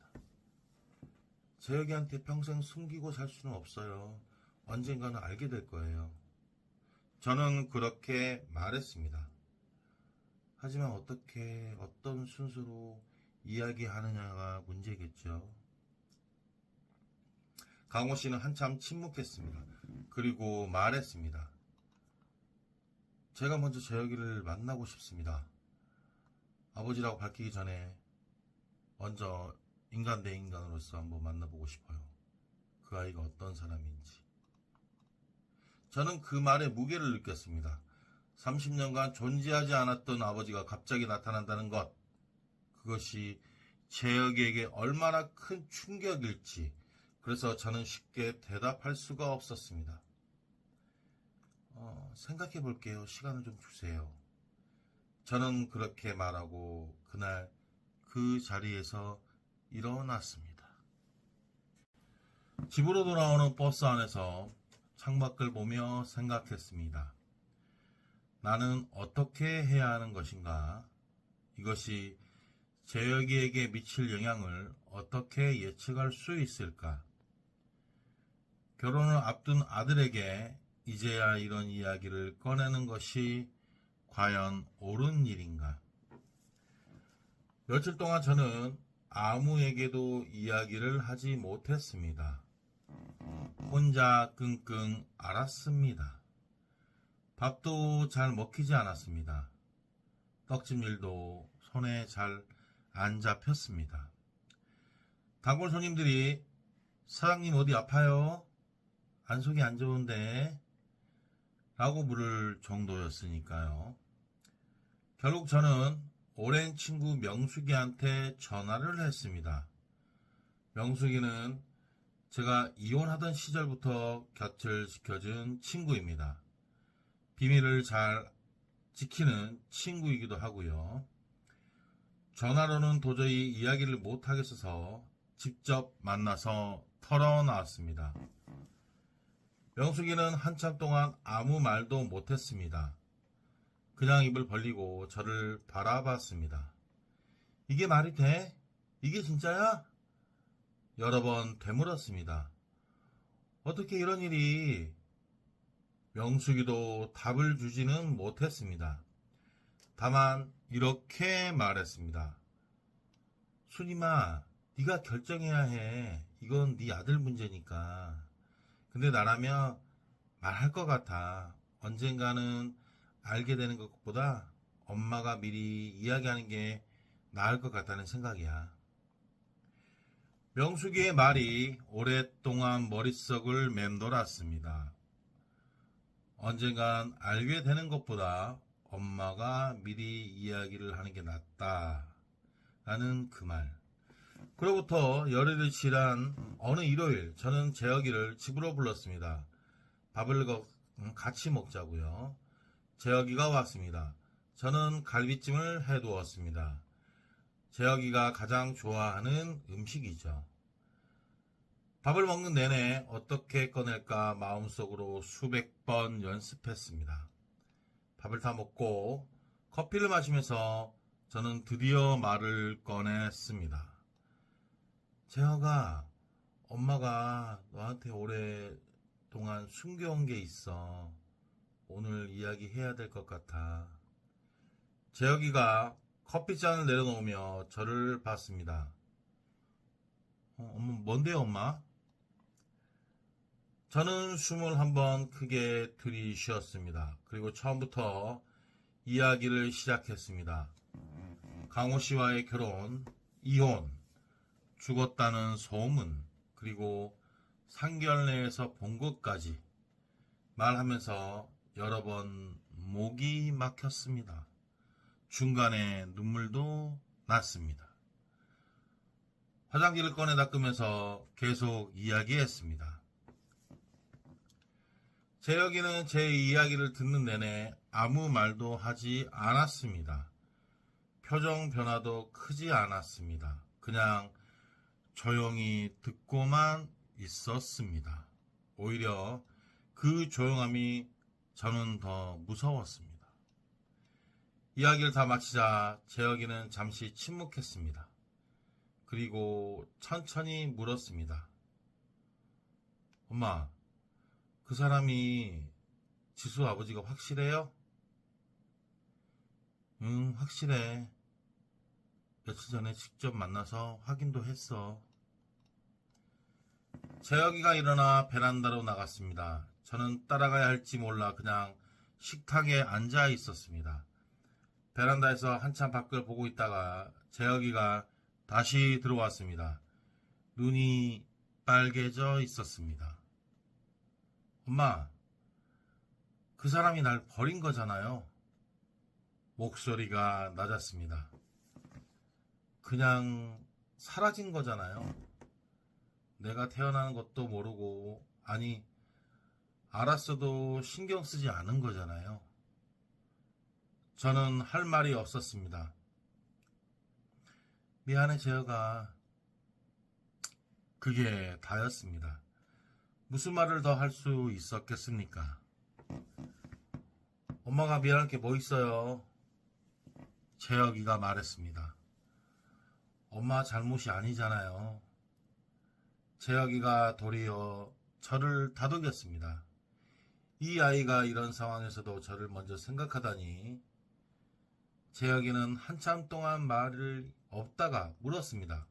재혁이한테 평생 숨기고 살 수는 없어요. 언젠가는 알게 될 거예요. 저는 그렇게 말했습니다. 하지만 어떻게 어떤 순서로 이야기하느냐가 문제겠죠. 강호 씨는 한참 침묵했습니다. 그리고 말했습니다. 제가 먼저 재혁이를 만나고 싶습니다. 아버지라고 밝히기 전에 먼저 인간 대 인간으로서 한번 만나보고 싶어요. 그 아이가 어떤 사람인지. 저는 그 말에 무게를 느꼈습니다. 30년간 존재하지 않았던 아버지가 갑자기 나타난다는 것. 그것이 재혁이에게 얼마나 큰 충격일지. 그래서 저는 쉽게 대답할 수가 없었습니다. 생각해 볼게요. 시간을 좀 주세요. 저는 그렇게 말하고 그날 그 자리에서 일어났습니다. 집으로 돌아오는 버스 안에서 창밖을 보며 생각했습니다. 나는 어떻게 해야 하는 것인가? 이것이 재혁이에게 미칠 영향을 어떻게 예측할 수 있을까? 결혼을 앞둔 아들에게 이제야 이런 이야기를 꺼내는 것이 과연 옳은 일인가? 며칠 동안 저는 아무에게도 이야기를 하지 못했습니다. 혼자 끙끙 앓았습니다. 밥도 잘 먹히지 않았습니다. 떡집 일도 손에 잘 안 잡혔습니다. 단골 손님들이 사장님 어디 아파요? 안속이 안 좋은데? 라고 물을 정도였으니까요. 결국 저는 오랜 친구 명숙이한테 전화를 했습니다. 명숙이는 제가 이혼하던 시절부터 곁을 지켜준 친구입니다. 비밀을 잘 지키는 친구이기도 하고요. 전화로는 도저히 이야기를 못하겠어서 직접 만나서 털어놨습니다. 명숙이는 한참 동안 아무 말도 못했습니다. 그냥 입을 벌리고 저를 바라봤습니다. 이게 말이 돼? 이게 진짜야? 여러 번 되물었습니다. 어떻게 이런 일이? 명숙이도 답을 주지는 못했습니다. 다만 이렇게 말했습니다. 순임아, 네가 결정해야 해. 이건 네 아들 문제니까. 근데 나라면 말할 것 같아. 언젠가는 알게 되는 것보다 엄마가 미리 이야기하는 게 나을 것 같다는 생각이야. 명숙이의 말이 오랫동안 머릿속을 맴돌았습니다. 언젠간 알게 되는 것보다 엄마가 미리 이야기를 하는 게 낫다. 라는 그 말. 그로부터 열흘이 지난 어느 일요일 저는 재혁이를 집으로 불렀습니다. 밥을 같이 먹자고요. 재혁이가 왔습니다. 저는 갈비찜을 해두었습니다. 재혁이가 가장 좋아하는 음식이죠. 밥을 먹는 내내 어떻게 꺼낼까 마음속으로 수백 번 연습했습니다. 밥을 다 먹고 커피를 마시면서 저는 드디어 말을 꺼냈습니다. 재혁아, 엄마가 너한테 오랫동안 숨겨온 게 있어. 오늘 이야기해야 될 것 같아. 재혁이가 커피잔을 내려놓으며 저를 봤습니다. 엄마, 뭔데요, 엄마? 저는 숨을 한번 크게 들이쉬었습니다. 그리고 처음부터 이야기를 시작했습니다. 강호 씨와의 결혼, 이혼, 죽었다는 소문, 그리고 상견례에서 본 것까지 말하면서 여러 번 목이 막혔습니다. 중간에 눈물도 났습니다. 화장지를 꺼내 닦으면서 계속 이야기했습니다. 재혁이는 제 이야기를 듣는 내내 아무 말도 하지 않았습니다. 표정 변화도 크지 않았습니다. 그냥 조용히 듣고만 있었습니다. 오히려 그 조용함이 저는 더 무서웠습니다. 이야기를 다 마치자 재혁이는 잠시 침묵했습니다. 그리고 천천히 물었습니다. 엄마, 그 사람이 지수 아버지가 확실해요? 응, 확실해. 며칠 전에 직접 만나서 확인도 했어. 재혁이가 일어나 베란다로 나갔습니다. 저는 따라가야 할지 몰라 그냥 식탁에 앉아 있었습니다. 베란다에서 한참 밖을 보고 있다가 재혁이가 다시 들어왔습니다. 눈이 빨개져 있었습니다. 엄마, 그 사람이 날 버린 거잖아요. 목소리가 낮았습니다. 그냥 사라진 거잖아요. 내가 태어나는 것도 모르고, 아니, 알았어도 신경 쓰지 않은 거잖아요. 저는 할 말이 없었습니다. 미안해, 재혁아. 그게 다였습니다. 무슨 말을 더 할 수 있었겠습니까? 엄마가 미안할 게 뭐 있어요? 재혁이가 말했습니다. 엄마 잘못이 아니잖아요. 재혁이가 도리어 저를 다독였습니다. 이 아이가 이런 상황에서도 저를 먼저 생각하다니. 재혁이는 한참 동안 말을 없다가 물었습니다.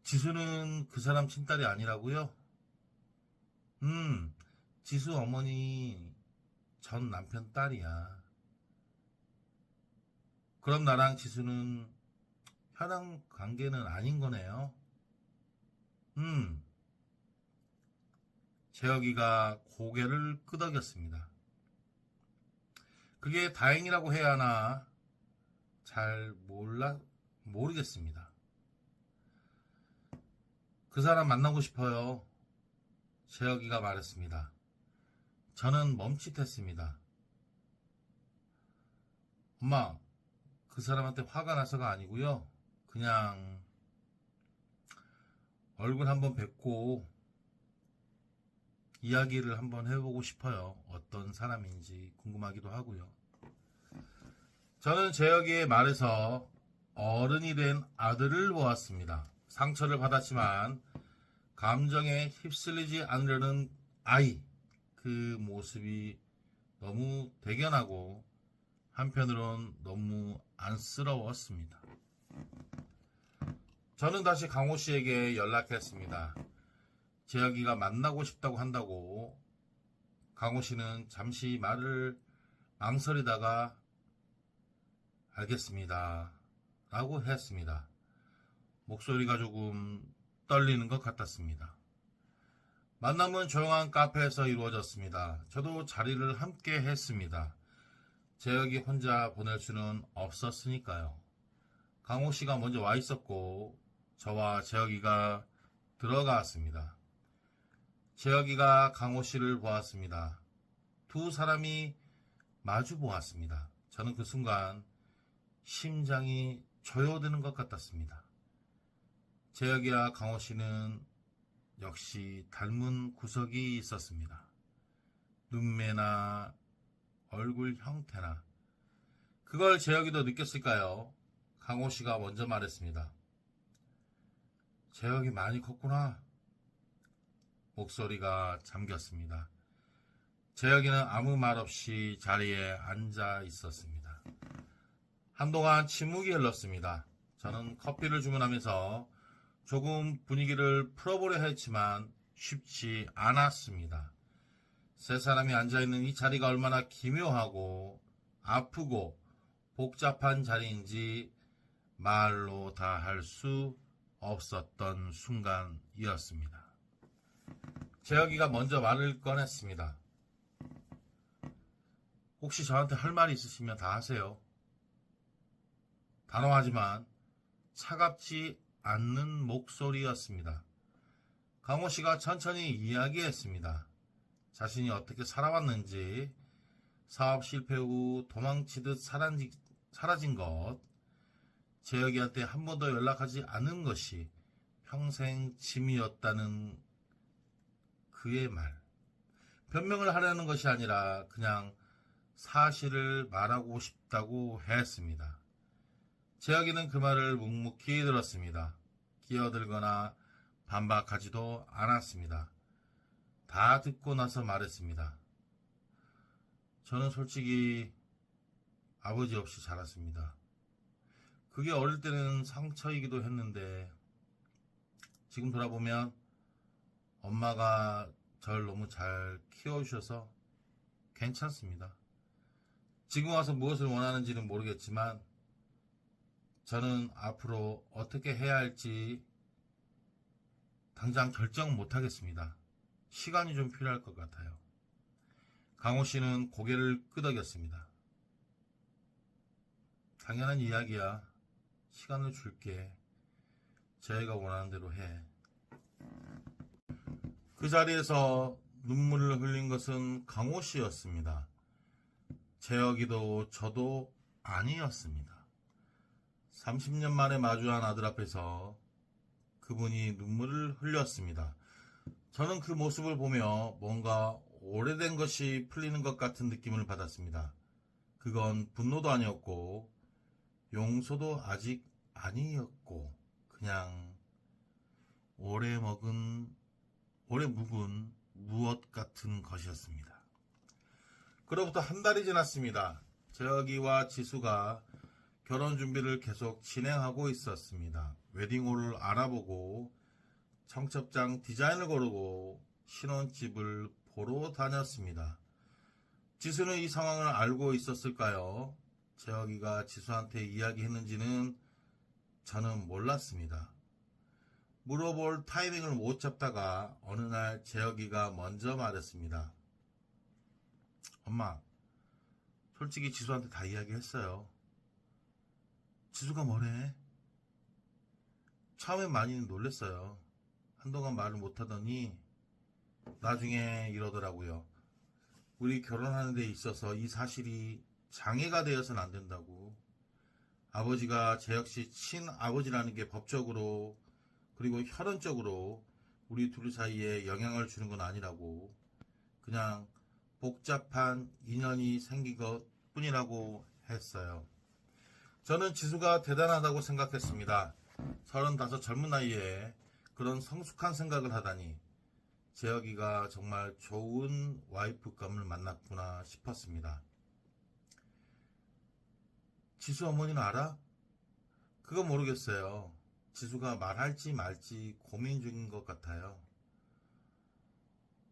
지수는 그 사람 친딸이 아니라고요? 지수 어머니 전 남편 딸이야. 그럼 나랑 지수는 혈연 관계는 아닌 거네요? 재혁이가 고개를 끄덕였습니다. 그게 다행이라고 해야 하나 잘 모르겠습니다. 그 사람 만나고 싶어요. 재혁이가 말했습니다. 저는 멈칫했습니다. 엄마, 그 사람한테 화가 나서가 아니고요. 그냥 얼굴 한번 뵙고 이야기를 한번 해보고 싶어요. 어떤 사람인지 궁금하기도 하고요. 저는 재혁이의 말에서 어른이 된 아들을 보았습니다. 상처를 받았지만 감정에 휩쓸리지 않으려는 아이, 그 모습이 너무 대견하고 한편으론 너무 안쓰러웠습니다. 저는 다시 강호 씨에게 연락했습니다. 재혁이가 만나고 싶다고 한다고. 강호 씨는 잠시 말을 망설이다가 알겠습니다 라고 했습니다. 목소리가 조금 떨리는 것 같았습니다. 만남은 조용한 카페에서 이루어졌습니다. 저도 자리를 함께 했습니다. 재혁이 혼자 보낼 수는 없었으니까요. 강호 씨가 먼저 와 있었고 저와 재혁이가 들어갔습니다. 재혁이가 강호 씨를 보았습니다. 두 사람이 마주 보았습니다. 저는 그 순간 심장이 조여드는 것 같았습니다. 재혁이와 강호 씨는 역시 닮은 구석이 있었습니다. 눈매나 얼굴 형태나. 그걸 재혁이도 느꼈을까요? 강호 씨가 먼저 말했습니다. 재혁이 많이 컸구나. 목소리가 잠겼습니다. 재혁이는 아무 말 없이 자리에 앉아 있었습니다. 한동안 침묵이 흘렀습니다. 저는 커피를 주문하면서 조금 분위기를 풀어보려 했지만 쉽지 않았습니다. 세 사람이 앉아있는 이 자리가 얼마나 기묘하고 아프고 복잡한 자리인지 말로 다 할 수 없었던 순간이었습니다. 재혁이가 먼저 말을 꺼냈습니다. 혹시 저한테 할 말이 있으시면 다 하세요. 단호하지만 차갑지 않는 목소리였습니다. 강호 씨가 천천히 이야기했습니다. 자신이 어떻게 살아왔는지, 사업 실패 후 도망치듯 사라진 것, 재혁이한테 한 번도 연락하지 않은 것이 평생 짐이었다는 그의 말. 변명을 하려는 것이 아니라 그냥 사실을 말하고 싶다고 했습니다. 재혁이는 그 말을 묵묵히 들었습니다. 끼어들거나 반박하지도 않았습니다. 다 듣고 나서 말했습니다. 저는 솔직히 아버지 없이 자랐습니다. 그게 어릴 때는 상처이기도 했는데 지금 돌아보면 엄마가 절 너무 잘 키워주셔서 괜찮습니다. 지금 와서 무엇을 원하는지는 모르겠지만 저는 앞으로 어떻게 해야 할지 당장 결정 못하겠습니다. 시간이 좀 필요할 것 같아요. 강호 씨는 고개를 끄덕였습니다. 당연한 이야기야. 시간을 줄게. 저희가 원하는 대로 해. 그 자리에서 눈물을 흘린 것은 강호 씨였습니다. 재혁이도 저도 아니었습니다. 30년 만에 마주한 아들 앞에서 그분이 눈물을 흘렸습니다. 저는 그 모습을 보며 뭔가 오래된 것이 풀리는 것 같은 느낌을 받았습니다. 그건 분노도 아니었고 용서도 아직 아니었고 그냥 오래 묵은 무엇 같은 것이었습니다. 그로부터 한 달이 지났습니다. 재혁이와 지수가 결혼 준비를 계속 진행하고 있었습니다. 웨딩홀을 알아보고 청첩장 디자인을 고르고 신혼집을 보러 다녔습니다. 지수는 이 상황을 알고 있었을까요? 재혁이가 지수한테 이야기했는지는 저는 몰랐습니다. 물어볼 타이밍을 못 잡다가 어느 날 재혁이가 먼저 말했습니다. 엄마, 솔직히 지수한테 다 이야기했어요. 지수가 뭐래? 처음엔 많이 놀랬어요. 한동안 말을 못하더니 나중에 이러더라고요. 우리 결혼하는 데 있어서 이 사실이 장애가 되어서는 안 된다고. 아버지가 재혁씨 친아버지라는 게 법적으로 그리고 혈연적으로 우리 둘 사이에 영향을 주는 건 아니라고. 그냥 복잡한 인연이 생긴 것 뿐이라고 했어요. 저는 지수가 대단하다고 생각했습니다. 35 젊은 나이에 그런 성숙한 생각을 하다니 재혁이가 정말 좋은 와이프감을 만났구나 싶었습니다. 지수 어머니는 알아? 그건 모르겠어요. 지수가 말할지 말지 고민 중인 것 같아요.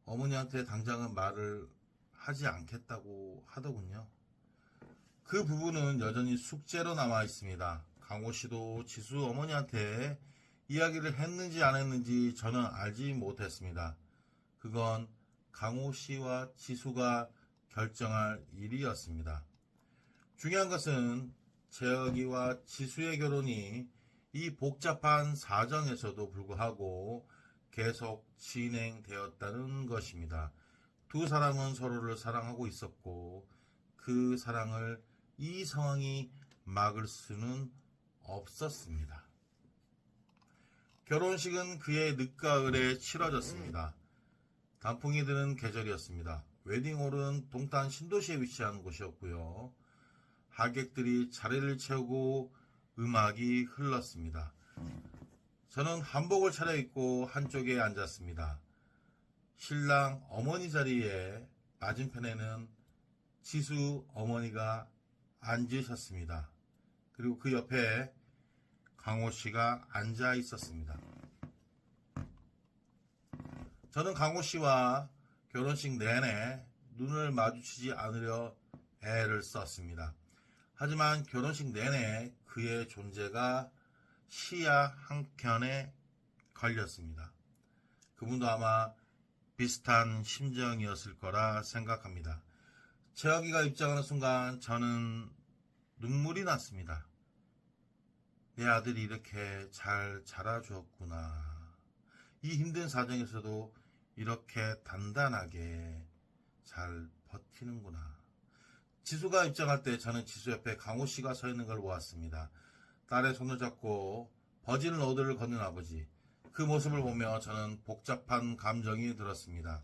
어머니한테 당장은 말을 하지 않겠다고 하더군요. 그 부분은 여전히 숙제로 남아 있습니다. 강호 씨도 지수 어머니한테 이야기를 했는지 안 했는지 저는 알지 못했습니다. 그건 강호 씨와 지수가 결정할 일이었습니다. 중요한 것은 재혁이와 지수의 결혼이 이 복잡한 사정에서도 불구하고 계속 진행되었다는 것입니다. 두 사람은 서로를 사랑하고 있었고 그 사랑을 이 상황이 막을 수는 없었습니다. 결혼식은 그의 늦가을에 치러졌습니다. 단풍이 드는 계절이었습니다. 웨딩홀은 동탄 신도시에 위치한 곳이었고요. 하객들이 자리를 채우고 음악이 흘렀습니다. 저는 한복을 차려입고 한쪽에 앉았습니다. 신랑 어머니 자리에 맞은편에는 지수 어머니가 앉으셨습니다. 그리고 그 옆에 강호 씨가 앉아 있었습니다. 저는 강호 씨와 결혼식 내내 눈을 마주치지 않으려 애를 썼습니다. 하지만 결혼식 내내 그의 존재가 시야 한켠에 걸렸습니다. 그분도 아마 비슷한 심정이었을 거라 생각합니다. 재혁이가 입장하는 순간 저는 눈물이 났습니다. 내 아들이 이렇게 잘 자라주었구나. 이 힘든 사정에서도 이렇게 단단하게 잘 버티는구나. 지수가 입장할 때 저는 지수 옆에 강호 씨가 서 있는 걸 보았습니다. 딸의 손을 잡고 버진 로드를 걷는 아버지. 그 모습을 보며 저는 복잡한 감정이 들었습니다.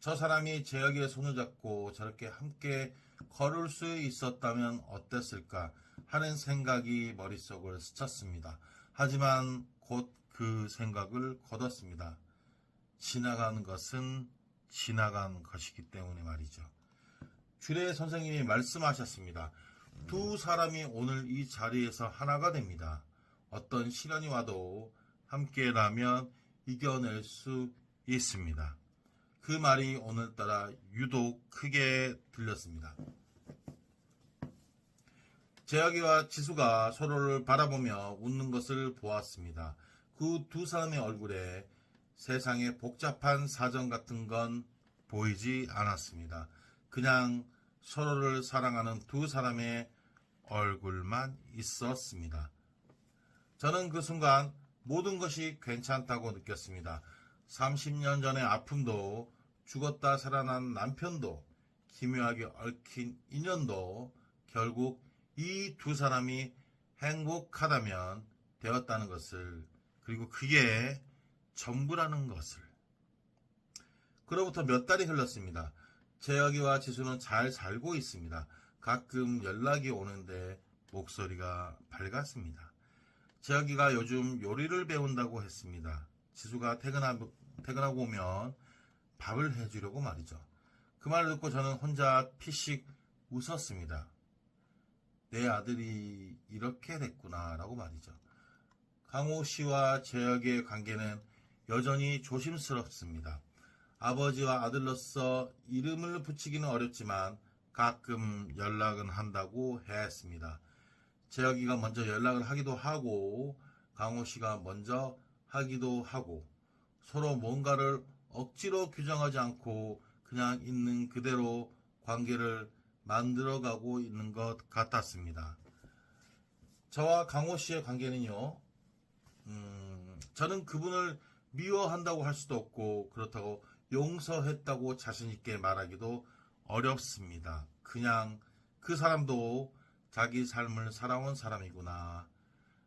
저 사람이 재혁이의 손을 잡고 저렇게 함께 걸을 수 있었다면 어땠을까 하는 생각이 머릿속을 스쳤습니다. 하지만 곧 그 생각을 거뒀습니다. 지나가는 것은 지나간 것이기 때문에 말이죠. 주례 선생님이 말씀하셨습니다. 두 사람이 오늘 이 자리에서 하나가 됩니다. 어떤 시련이 와도 함께라면 이겨낼 수 있습니다. 그 말이 오늘따라 유독 크게 들렸습니다. 재혁이와 지수가 서로를 바라보며 웃는 것을 보았습니다. 그 두 사람의 얼굴에 세상의 복잡한 사정 같은 건 보이지 않았습니다. 그냥 서로를 사랑하는 두 사람의 얼굴만 있었습니다. 저는 그 순간 모든 것이 괜찮다고 느꼈습니다. 30년 전의 아픔도 죽었다 살아난 남편도 기묘하게 얽힌 인연도 결국 이 두 사람이 행복하다면 되었다는 것을, 그리고 그게 전부라는 것을. 그로부터 몇 달이 흘렀습니다. 재혁이와 지수는 잘 살고 있습니다. 가끔 연락이 오는데 목소리가 밝았습니다. 재혁이가 요즘 요리를 배운다고 했습니다. 지수가 퇴근하고 오면 밥을 해주려고 말이죠. 그 말을 듣고 저는 혼자 피식 웃었습니다. 내 아들이 이렇게 됐구나 라고 말이죠. 강호 씨와 재혁의 관계는 여전히 조심스럽습니다. 아버지와 아들로서 이름을 붙이기는 어렵지만 가끔 연락은 한다고 했습니다. 재혁이가 먼저 연락을 하기도 하고 강호 씨가 먼저 하기도 하고 서로 뭔가를 억지로 규정하지 않고 그냥 있는 그대로 관계를 만들어가고 있는 것 같았습니다. 저와 강호 씨의 관계는요, 저는 그분을 미워한다고 할 수도 없고 그렇다고 용서했다고 자신있게 말하기도 어렵습니다. 그냥 그 사람도 자기 삶을 살아온 사람이구나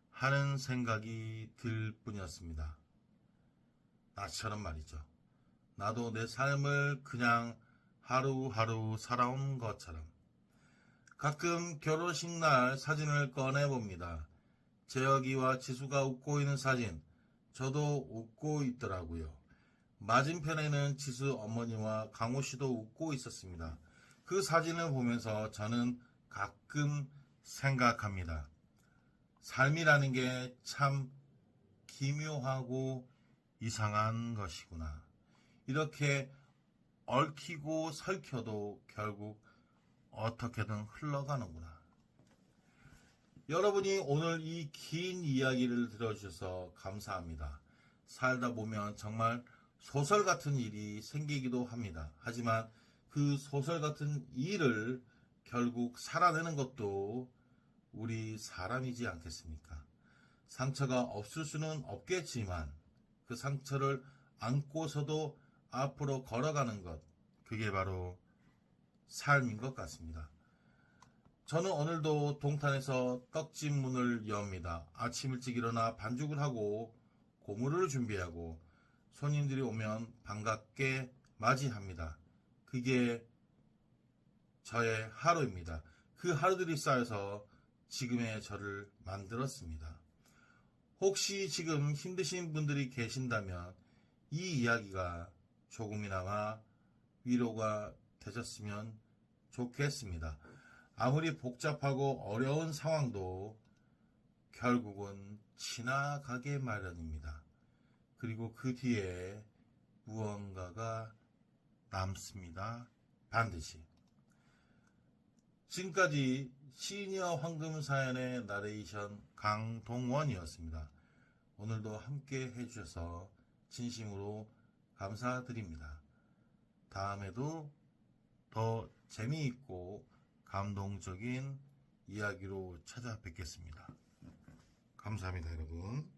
하는 생각이 들 뿐이었습니다. 나처럼 말이죠. 나도 내 삶을 그냥 하루하루 살아온 것처럼. 가끔 결혼식 날 사진을 꺼내봅니다. 재혁이와 지수가 웃고 있는 사진, 저도 웃고 있더라고요. 맞은편에는 지수 어머니와 강호 씨도 웃고 있었습니다. 그 사진을 보면서 저는 가끔 생각합니다. 삶이라는 게 참 기묘하고 이상한 것이구나. 이렇게 얽히고 설켜도 결국 어떻게든 흘러가는구나. 여러분이 오늘 이 긴 이야기를 들어주셔서 감사합니다. 살다 보면 정말 소설 같은 일이 생기기도 합니다. 하지만 그 소설 같은 일을 결국 살아내는 것도 우리 사람이지 않겠습니까? 상처가 없을 수는 없겠지만 그 상처를 안고서도 앞으로 걸어가는 것, 그게 바로 삶인 것 같습니다. 저는 오늘도 동탄에서 떡집 문을 엽니다. 아침 일찍 일어나 반죽을 하고 고무를 준비하고 손님들이 오면 반갑게 맞이합니다. 그게 저의 하루입니다. 그 하루들이 쌓여서 지금의 저를 만들었습니다. 혹시 지금 힘드신 분들이 계신다면 이 이야기가 조금이나마 위로가 되셨으면 좋겠습니다. 아무리 복잡하고 어려운 상황도 결국은 지나가게 마련입니다. 그리고 그 뒤에 무언가가 남습니다. 반드시. 지금까지 시니어 황금사연의 나레이션 강동원이었습니다. 오늘도 함께 해주셔서 진심으로 감사드립니다. 다음에도 더 재미있고 감동적인 이야기로 찾아뵙겠습니다. 감사합니다, 여러분.